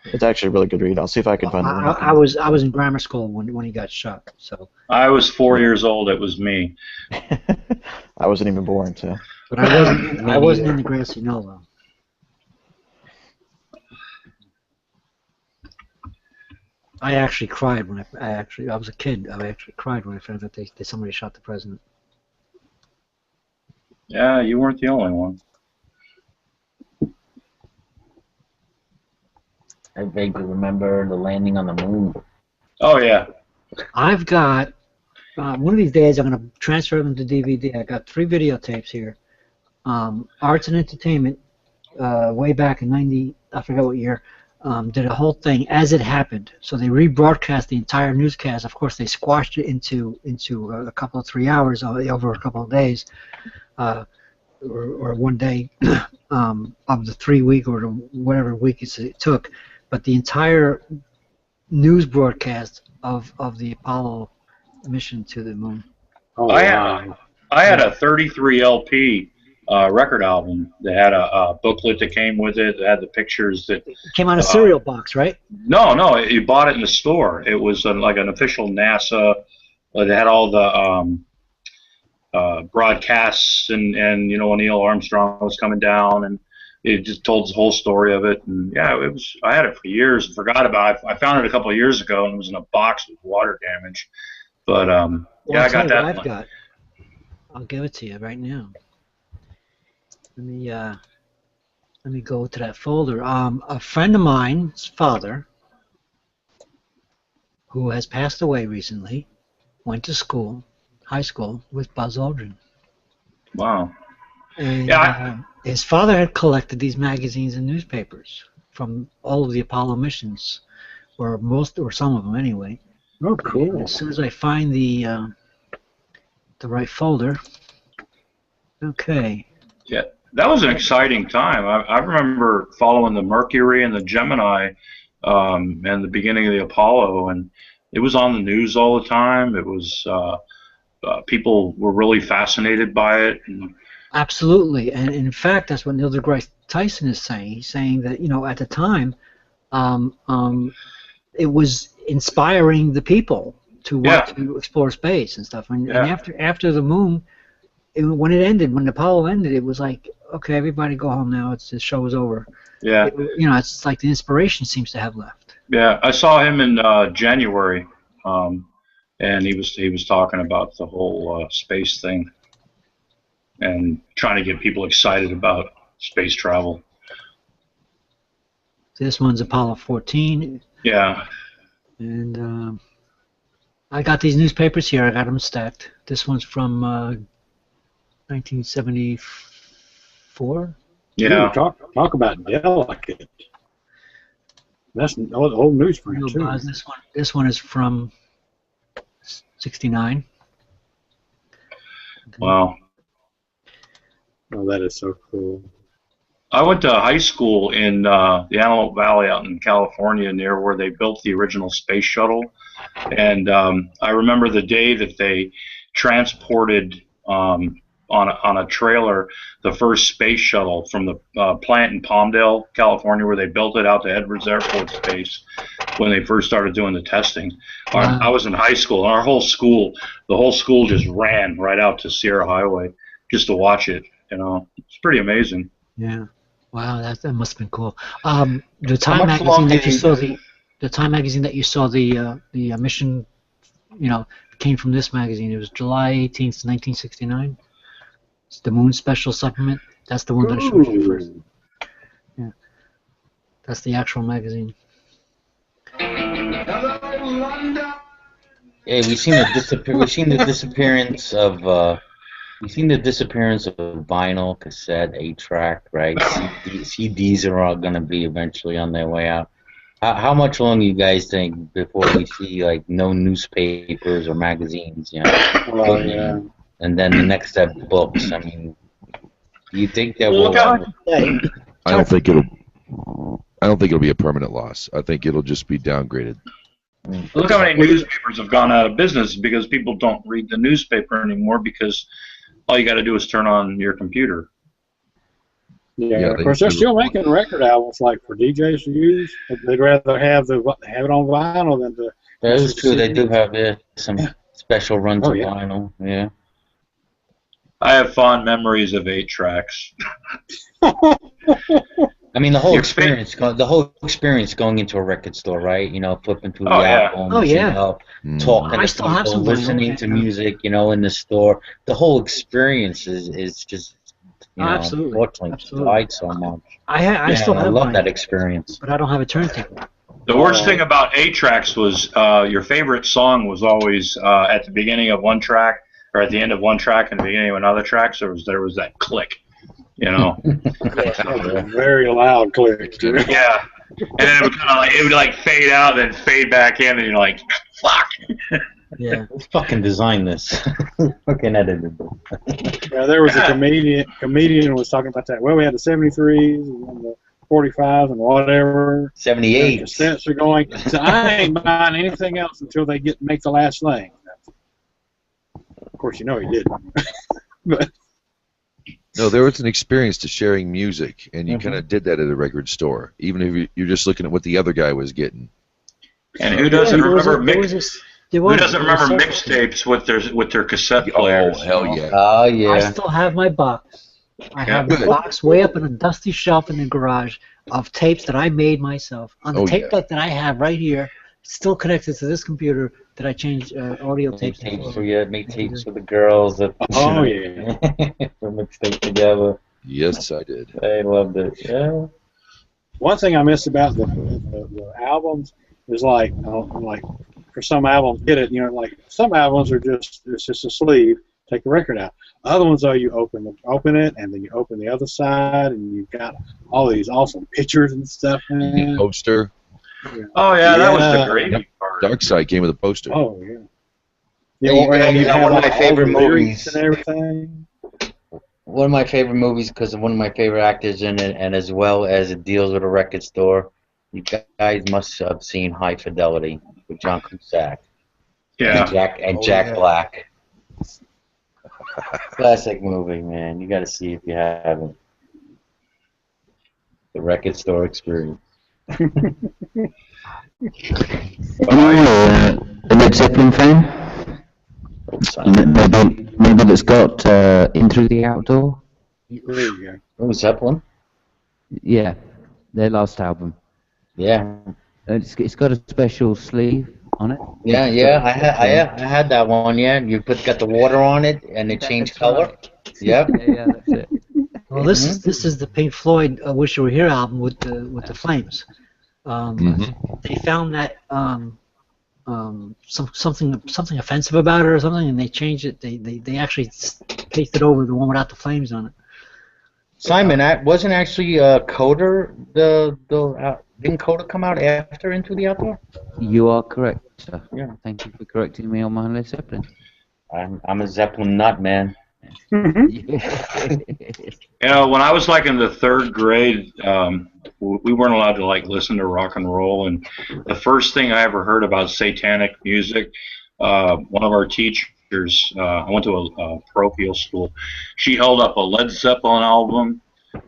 It's actually a really good read. I'll see if I can find the link. I was in grammar school when he got shot. So I was 4 years old. It was me. I wasn't even born, so. But I wasn't in the Grassy Knoll, though. I actually cried when I was a kid. I actually cried when I found out somebody shot the president. Yeah, you weren't the only one. I vaguely remember the landing on the moon. Oh yeah. I've got one of these days I'm going to transfer them to DVD. I got 3 videotapes here. Arts and Entertainment, way back in '90, I forgot what year. Did a whole thing as it happened. So they rebroadcast the entire newscast. Of course, they squashed it into a couple of 3 hours over a couple of days, or 1 day of the 3 week or whatever week it took. But the entire news broadcast of the Apollo mission to the moon. Oh, I had a 33 LP. Record album that had a booklet that came with it. That had the pictures that came on a cereal box, right? No, you bought it in the store. It was like an official NASA. It had all the broadcasts and when Neil Armstrong was coming down, and it just told the whole story of it. And yeah, it was. I had it for years and forgot about it. I found it a couple of years ago and it was in a box with water damage. But yeah, I got that. I've got. I'll give it to you right now. Let me go to that folder. A friend of mine's father, who has passed away recently, went to high school with Buzz Aldrin. Wow. And yeah, his father had collected these magazines and newspapers from all of the Apollo missions, or some of them anyway. Oh, cool. And as soon as I find the right folder, okay. Yeah. That was an exciting time. I remember following the Mercury and the Gemini and the beginning of the Apollo, and it was on the news all the time. It was people were really fascinated by it. And absolutely, and in fact, that's what Neil deGrasse Tyson is saying. He's saying that at the time, it was inspiring the people to want to explore space and stuff. And after the moon. When it ended, when Apollo ended, it was like, okay, everybody go home now. The show is over. Yeah. It's like the inspiration seems to have left. Yeah, I saw him in January, and he was talking about the whole space thing and trying to get people excited about space travel. This one's Apollo 14. Yeah. And I got these newspapers here. I got them stacked. This one's from 1974. Yeah. Ooh, talk about delicate. That's the old newsprint too. This one is from 69. Wow. Oh, that is so cool. I went to high school in the Antelope Valley out in California, near where they built the original space shuttle. And I remember the day that they transported on a trailer the first space shuttle from the plant in Palmdale, California, where they built it, out to Edwards Air Force Base when they first started doing the testing. Wow. I was in high school, and the whole school just ran right out to Sierra Highway just to watch it. You know, it's pretty amazing. Yeah. Wow, that must have been cool. The Time magazine that you saw, the Time magazine that you saw, the mission, you know, came from this magazine. It was July 18th, 1969. It's the Moon Special Supplement. That's the one that I showed you first. Yeah, that's the actual magazine. Hey, we've seen the disappearance of vinyl, cassette, 8-track, right? CDs are all going to be eventually on their way out. How much longer you guys think before we see like no newspapers or magazines? You know, Yeah. and then the next step, books. I mean, do you think that will? I don't think it'll be a permanent loss. I think it'll just be downgraded. Look how many newspapers have gone out of business because people don't read the newspaper anymore, because all you got to do is turn on your computer. Yeah, of course, they're still making record albums like for DJs to use. They'd rather have it on vinyl than to. That is true. They do have some special runs of vinyl. Yeah. I have fond memories of 8-tracks. I mean, the whole experience going into a record store, right? You know, flipping through the albums, you know, talking to people, listening to music, you know, in the store. The whole experience is just, you know, unfortunately died so much. I still have I love mine, that experience. but I don't have a turntable. The worst thing about 8-tracks was your favorite song was always at the beginning of one track, or at the end of one track and the beginning of another track. So there was that click, you know. Very loud click. Yeah, and then it would like fade out, then fade back in, and you're like, fuck. Yeah. Let's fucking design this. Fucking edited it. Yeah, there was a comedian was talking about that. Well, we had the 73s and the 45s and whatever. 78. The cassettes are going. So I ain't buying anything else until they make the last thing. Of course, you know he didn't. But no, there was an experience to sharing music, and you kind of did that at a record store, even if you're just looking at what the other guy was getting. And who doesn't remember mixtapes with their cassette players? Oh, hell yeah. Oh, yeah. I still have my box. I have the box way up in a dusty shelf in the garage of tapes that I made myself. On the tape deck that I have right here, still connected to this computer that I changed audio tapes. Make tapes for the girls. yeah. For mixtape together. Yes, I did. I loved it. Yeah. One thing I miss about the albums is like for some albums, like some albums are it's just a sleeve, take the record out. Other ones, though, you open it, and then you open the other side, and you've got all these awesome pictures and stuff in it. Poster. Yeah. Oh yeah, that was the gravy part. Dark Side came with a poster. Oh yeah. One of my favorite movies and everything. One of my favorite movies because of one of my favorite actors in it, and as well as it deals with a record store. You guys must have seen High Fidelity with John Cusack. Yeah. And Jack Black. Classic movie, man. You got to see if you haven't. The record store experience. Are you a Led Zeppelin fan? Maybe that's got In Through the Outdoor? There you go. Oh, Zeppelin? Yeah, their last album. Yeah. It's got a special sleeve on it. Yeah, yeah, I had that one. Yeah, you got the water on it, and it changed color. Right. Yep. Yeah, that's it. Well, this is the Pink Floyd "Wish You Were Here" album with the Flames. They found that something offensive about it or something, and they changed it. They actually pasted over the one without the flames on it. Simon, that wasn't actually Coda. Didn't Coda come out after Into the Outdoor? You are correct, sir. Yeah. Thank you for correcting me on my Led Zeppelin. I'm a Zeppelin nut, man. You know, when I was like in the 3rd grade, we weren't allowed to like listen to rock and roll, and the first thing I ever heard about satanic music, one of our teachers, I went to a parochial school, she held up a Led Zeppelin album,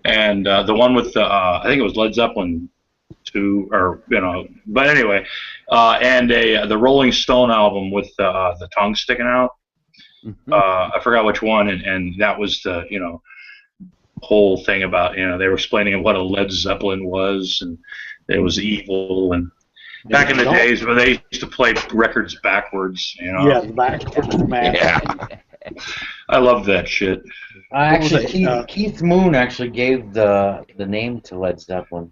and the one with I think it was Led Zeppelin 2, or but anyway, and the Rolling Stone album with the tongue sticking out. I forgot which one, and that was the whole thing about they were explaining what a Led Zeppelin was, and it was evil, and back in the days where they used to play records backwards. Yeah, the backwards match. Yeah. I love that shit. Actually, Keith Moon actually gave the name to Led Zeppelin.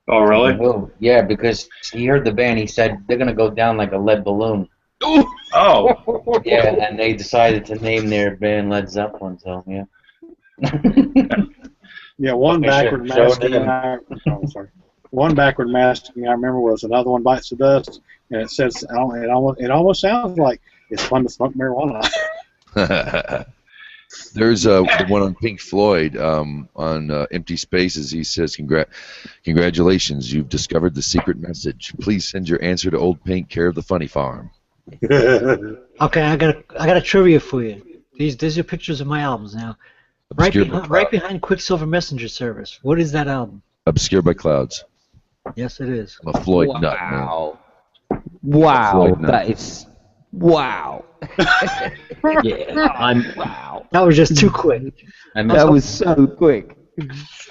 Oh, really? Yeah, because he heard the band. He said they're gonna go down like a lead balloon. Oh. Yeah, and they decided to name their band Led Zeppelin. So yeah. Yeah, one backward masking. One backward masking I remember was Another One Bites the Dust, and it says it almost sounds like it's fun to smoke marijuana. There's the one on Pink Floyd on Empty Spaces. He says, "Congratulations, you've discovered the secret message. Please send your answer to Old Pink, care of the Funny Farm." Okay, I got a trivia for you. These are pictures of my albums now. Right behind Quicksilver Messenger Service. What is that album? Obscured by Clouds. Yes, it is. I'm a Floyd nut, man. Wow, that is wow. Yeah, wow. That was just too quick. That was so quick.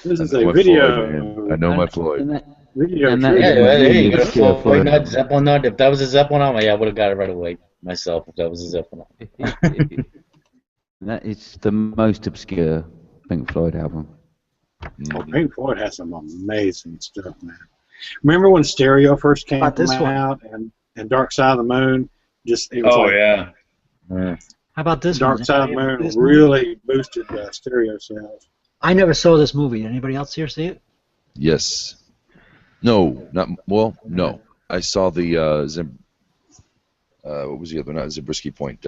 This is a video. Floyd, I know my Floyd. Video. There you go. Floyd nut, Zeppelin nut. If that was a Zeppelin album, I would have got it right away myself. If that was a Zeppelin album. That is the most obscure Pink Floyd album. Oh, Pink Floyd has some amazing stuff, man. Remember when Stereo first came out and Dark Side of the Moon? Yeah. How about this Dark one? Side of the Moon really boosted stereo sales. I never saw this movie. Did anybody else here see it? Yes. No, not well. No, I saw the what was the other? Not Zabriskie Point.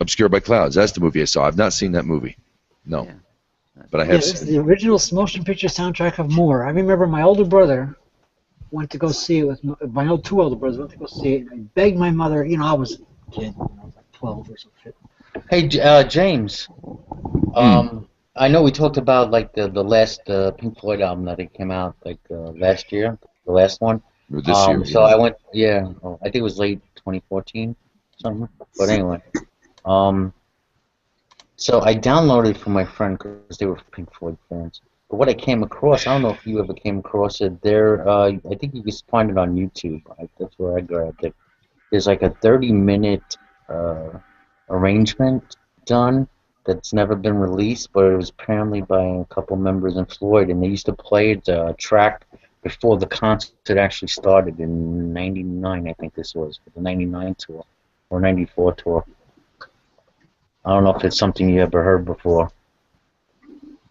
Obscured by Clouds. That's the movie I saw. I've not seen that movie. No, but I have. It's the original motion picture soundtrack of Moore. I remember my older brother went to go see it with my two older brothers. Went to go see it. And I begged my mother. I was a kid. I was like 12 or something. Hey, James. I know we talked about like the last Pink Floyd album that came out like last year, the last one. Or this year. So I went, I think it was late 2014, something. But anyway, so I downloaded it from my friend because they were Pink Floyd fans. But what I came across, I don't know if you ever came across it. I think you can find it on YouTube. That's where I grabbed it. There's like a 30-minute arrangement done that's never been released, but it was apparently by a couple members in Floyd, and they used to play it track before the concert actually started in '99. I think this was for the '99 tour or '94 tour. I don't know if it's something you ever heard before.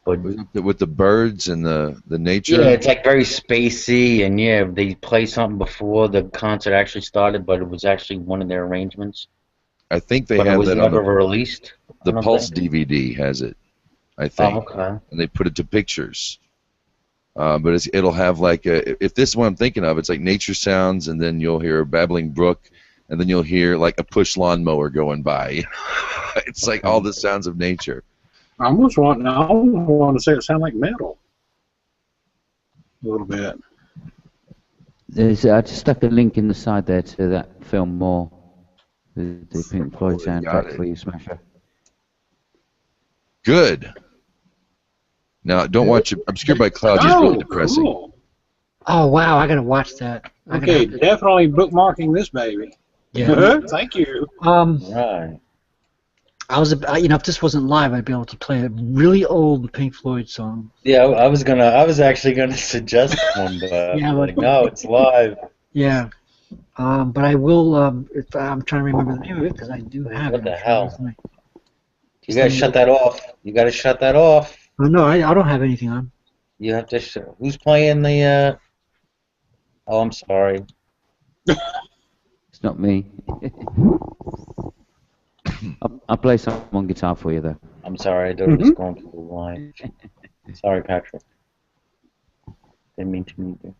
But with the birds and the nature. Yeah, it's like very spacey, and they play something before the concert actually started, but it was actually one of their arrangements. I think they but have it was that never on the released. The Pulse DVD has it, I think. Oh, okay. And they put it to pictures. But it'll have like if this is what I'm thinking of, it's like nature sounds, and then you'll hear a babbling brook, and then you'll hear like a push lawnmower going by. It's like all the sounds of nature. I almost want to say it sounds like metal. A little bit. I just stuck a link in the side there to that film More, the Pink Floyd soundtrack for you, Smasher. Good. Now, don't watch it. Obscured by Clouds is really depressing. Cool. Oh wow, I gotta watch that. Okay, definitely bookmarking this baby. Yeah. Thank you. Right. If this wasn't live, I'd be able to play a really old Pink Floyd song. Yeah, I was actually gonna suggest one, but Yeah, like, no, it's live. Yeah. But I will. I'm trying to remember the name of it because I do have it. What the hell? You gotta shut that off. You gotta shut that off. Oh, no, I don't have anything on. You have to. Who's playing the? Oh, I'm sorry. It's not me. I'll play some on guitar for you, though. I'm sorry, I don't just going through the line. Sorry, Patrick. Didn't mean to meet you.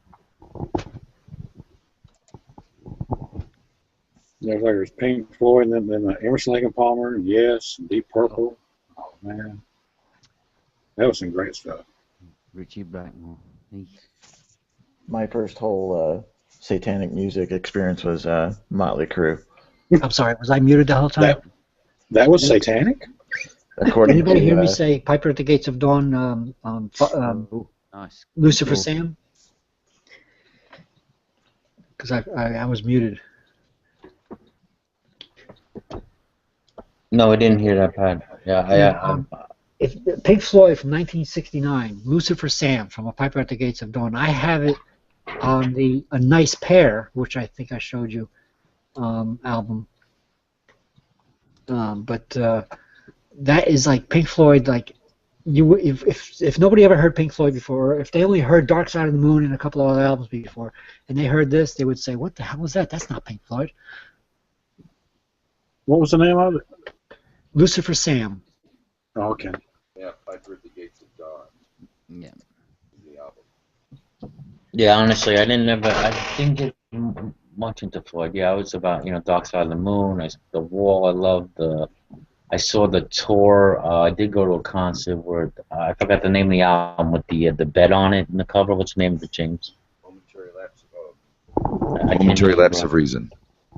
There's Pink Floyd, and then Emerson, Lake and Palmer, and Yes, and Deep Purple. Oh man, that was some great stuff. Richie Blackmore. My first whole satanic music experience was Motley Crue. I'm sorry, was I muted the whole time? That was satanic? Anybody hear me say Piper at the Gates of Dawn, Nice. Lucifer Cool. Sam? Because I was muted. No, I didn't hear that, Pat. Yeah, If Pink Floyd from 1969, Lucifer Sam from A Piper at the Gates of Dawn. I have it on the A Nice Pair, which I think I showed you, album. But that is like Pink Floyd. Like if nobody ever heard Pink Floyd before, or if they only heard Dark Side of the Moon and a couple of other albums before, and they heard this, they would say, "What the hell was that? That's not Pink Floyd." What was the name of it? Lucifer Sam. Oh, okay. Yeah, Piper at the Gates of Dawn. Yeah. The album. Yeah, honestly, I didn't get much into Floyd. Yeah, I was about, Dark Side of the Moon, The Wall. I saw the tour. I did go to a concert where I forgot the name of the album with the bed on it in the cover. What's the name of it, James? Momentary Lapse of Reason.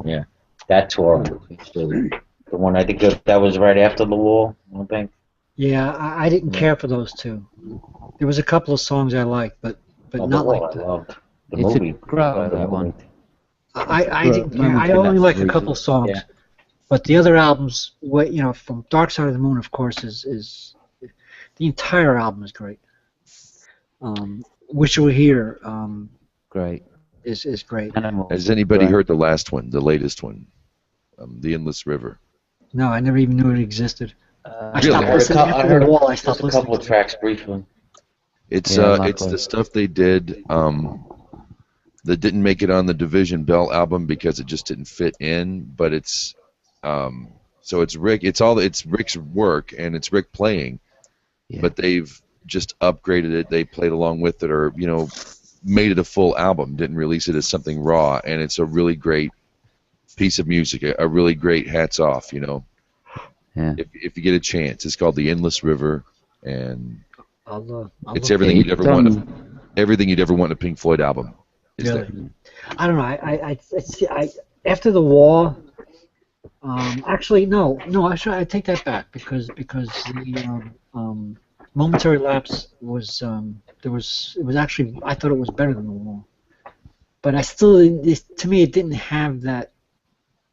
Yeah, that tour. The one I think that was right after The Wall, I think. Yeah, I didn't care for those two. There was a couple of songs I liked, but not like I that. loved the It's movie. a grub, that one. I didn't care. I only like a couple songs. Yeah. But the other albums, from Dark Side of the Moon, of course, is the entire album is great. Wish You Were Here Great. is great. Has anybody heard the last one, the latest one, The Endless River? No, I never even knew it existed. I Really? stopped listening after The Wall. I stopped a listening. couple of tracks briefly. It's Yeah, it's the stuff they did that didn't make it on the Division Bell album because it just didn't fit in. But it's so it's Rick. It's Rick's work and it's Rick playing, but they've just upgraded it. They played along with it, or made it a full album. Didn't release it as something raw, and it's a really great piece of music. A really great hats off. Yeah. If you get a chance, it's called The Endless River, and I'll it's look everything at you'd it. ever want. Everything you'd ever want in a Pink Floyd album is Really? there. I don't know. I after The Wall. Actually, no. I take that back because the Momentary Lapse was it was actually, I thought it was better than The Wall, but to me it didn't have that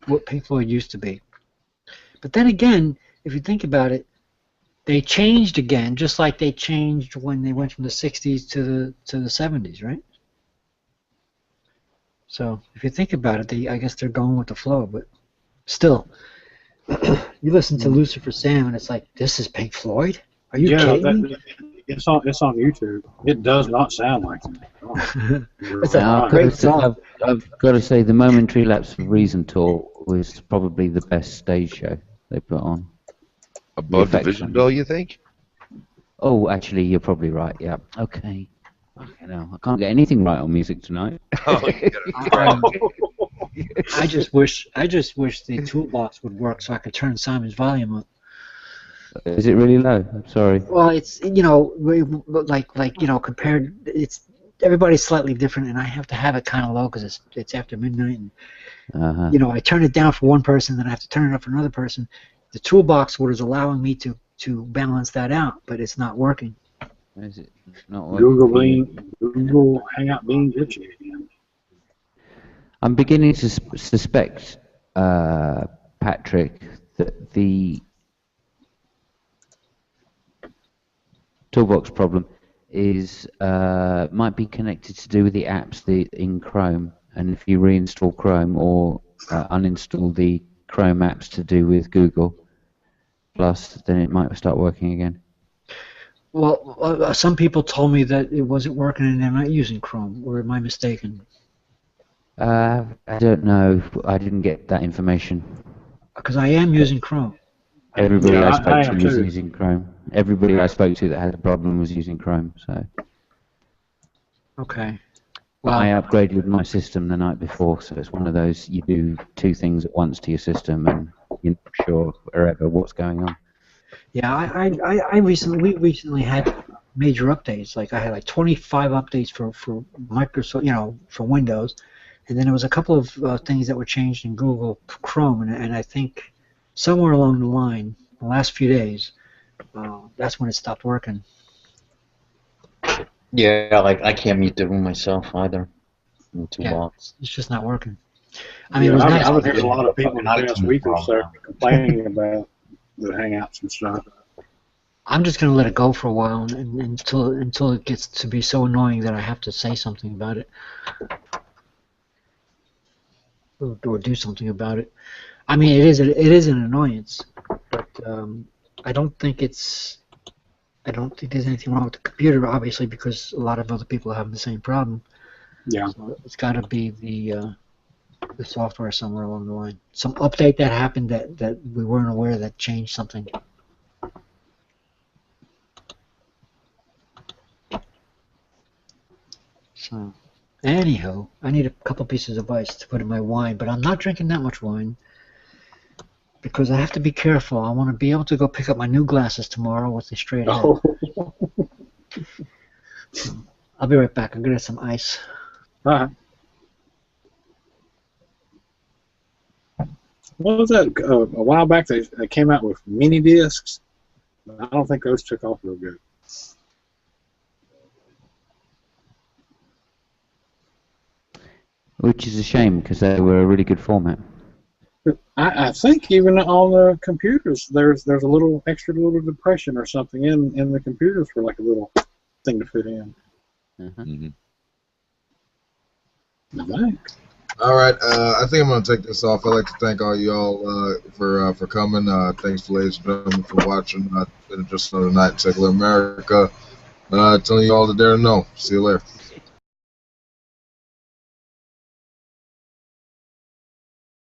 what Pink Floyd used to be. But then again, if you think about it, they changed again, just like they changed when they went from the '60s to the '70s, right? So if you think about it, I guess they're going with the flow, but still, you listen to Lucifer Sam and it's like, this is Pink Floyd? Are you kidding me? It's on YouTube. It does not sound like it. It's a great song. I've got to say, the Momentary Lapse of Reason tour was probably the best stage show they put on. Above Division Bell, you think? Oh, actually, you're probably right. Yeah. Okay. I can't get anything right on music tonight. I just wish the toolbox would work so I could turn Simon's volume up. Is it really low? I'm sorry. Well, it's compared, it's everybody's slightly different, and I have to have it kind of low because it's after midnight, and I turn it down for one person, then I have to turn it up for another person. The toolbox was allowing me to balance that out, but it's not working. Is it not working? Google Hangout being glitchy again. I'm beginning to suspect, Patrick, that the Toolbox problem is might be connected to do with the apps in Chrome, and if you reinstall Chrome or uninstall the Chrome apps to do with Google Plus, then it might start working again. Well, some people told me that it wasn't working and they're not using Chrome, or am I mistaken? I don't know. I didn't get that information. Because I am using Chrome. Everybody Yeah, I spoke to was too. using Chrome. Everybody I spoke to that had a problem was using Chrome. So Okay. I upgraded my system the night before, so it's one of those you do two things at once to your system, and you're not sure wherever what's going on. Yeah, we recently had major updates. Like I had like 25 updates for Microsoft, you know, for Windows, and then there was a couple of things that were changed in Google Chrome, and I think somewhere along the line, the last few days, that's when it stopped working. Yeah, like I can't mute the room myself either. Yeah, it's just not working. I mean, Yeah, it was nice. I've heard a lot of people in the Fucking past IT week or so problem. complaining about the Hangouts and stuff. I'm just gonna let it go for a while until it gets to be so annoying that I have to say something about it, or do something about it. I mean, it is an annoyance, but I don't think there's anything wrong with the computer, obviously, because a lot of other people are having the same problem. Yeah. So it's got to be the software somewhere along the line. Some update that happened that we weren't aware that changed something. So, anyhow, I need a couple pieces of ice to put in my wine, but I'm not drinking that much wine because I have to be careful. I want to be able to go pick up my new glasses tomorrow with a straight head. Oh. I'll be right back. I'm gonna get some ice. All right. What was that? A while back, they came out with mini discs. I don't think those took off real good. Which is a shame because they were a really good format. I think even on the computers, there's a little extra little depression or something in the computers for like a little thing to fit in. Mm-hmm. I think. All right, I think I'm gonna take this off. I'd like to thank all y'all for coming. Thanks, ladies and gentlemen, for watching. Been just another night in secular America. Telling you all to dare to know. See you later.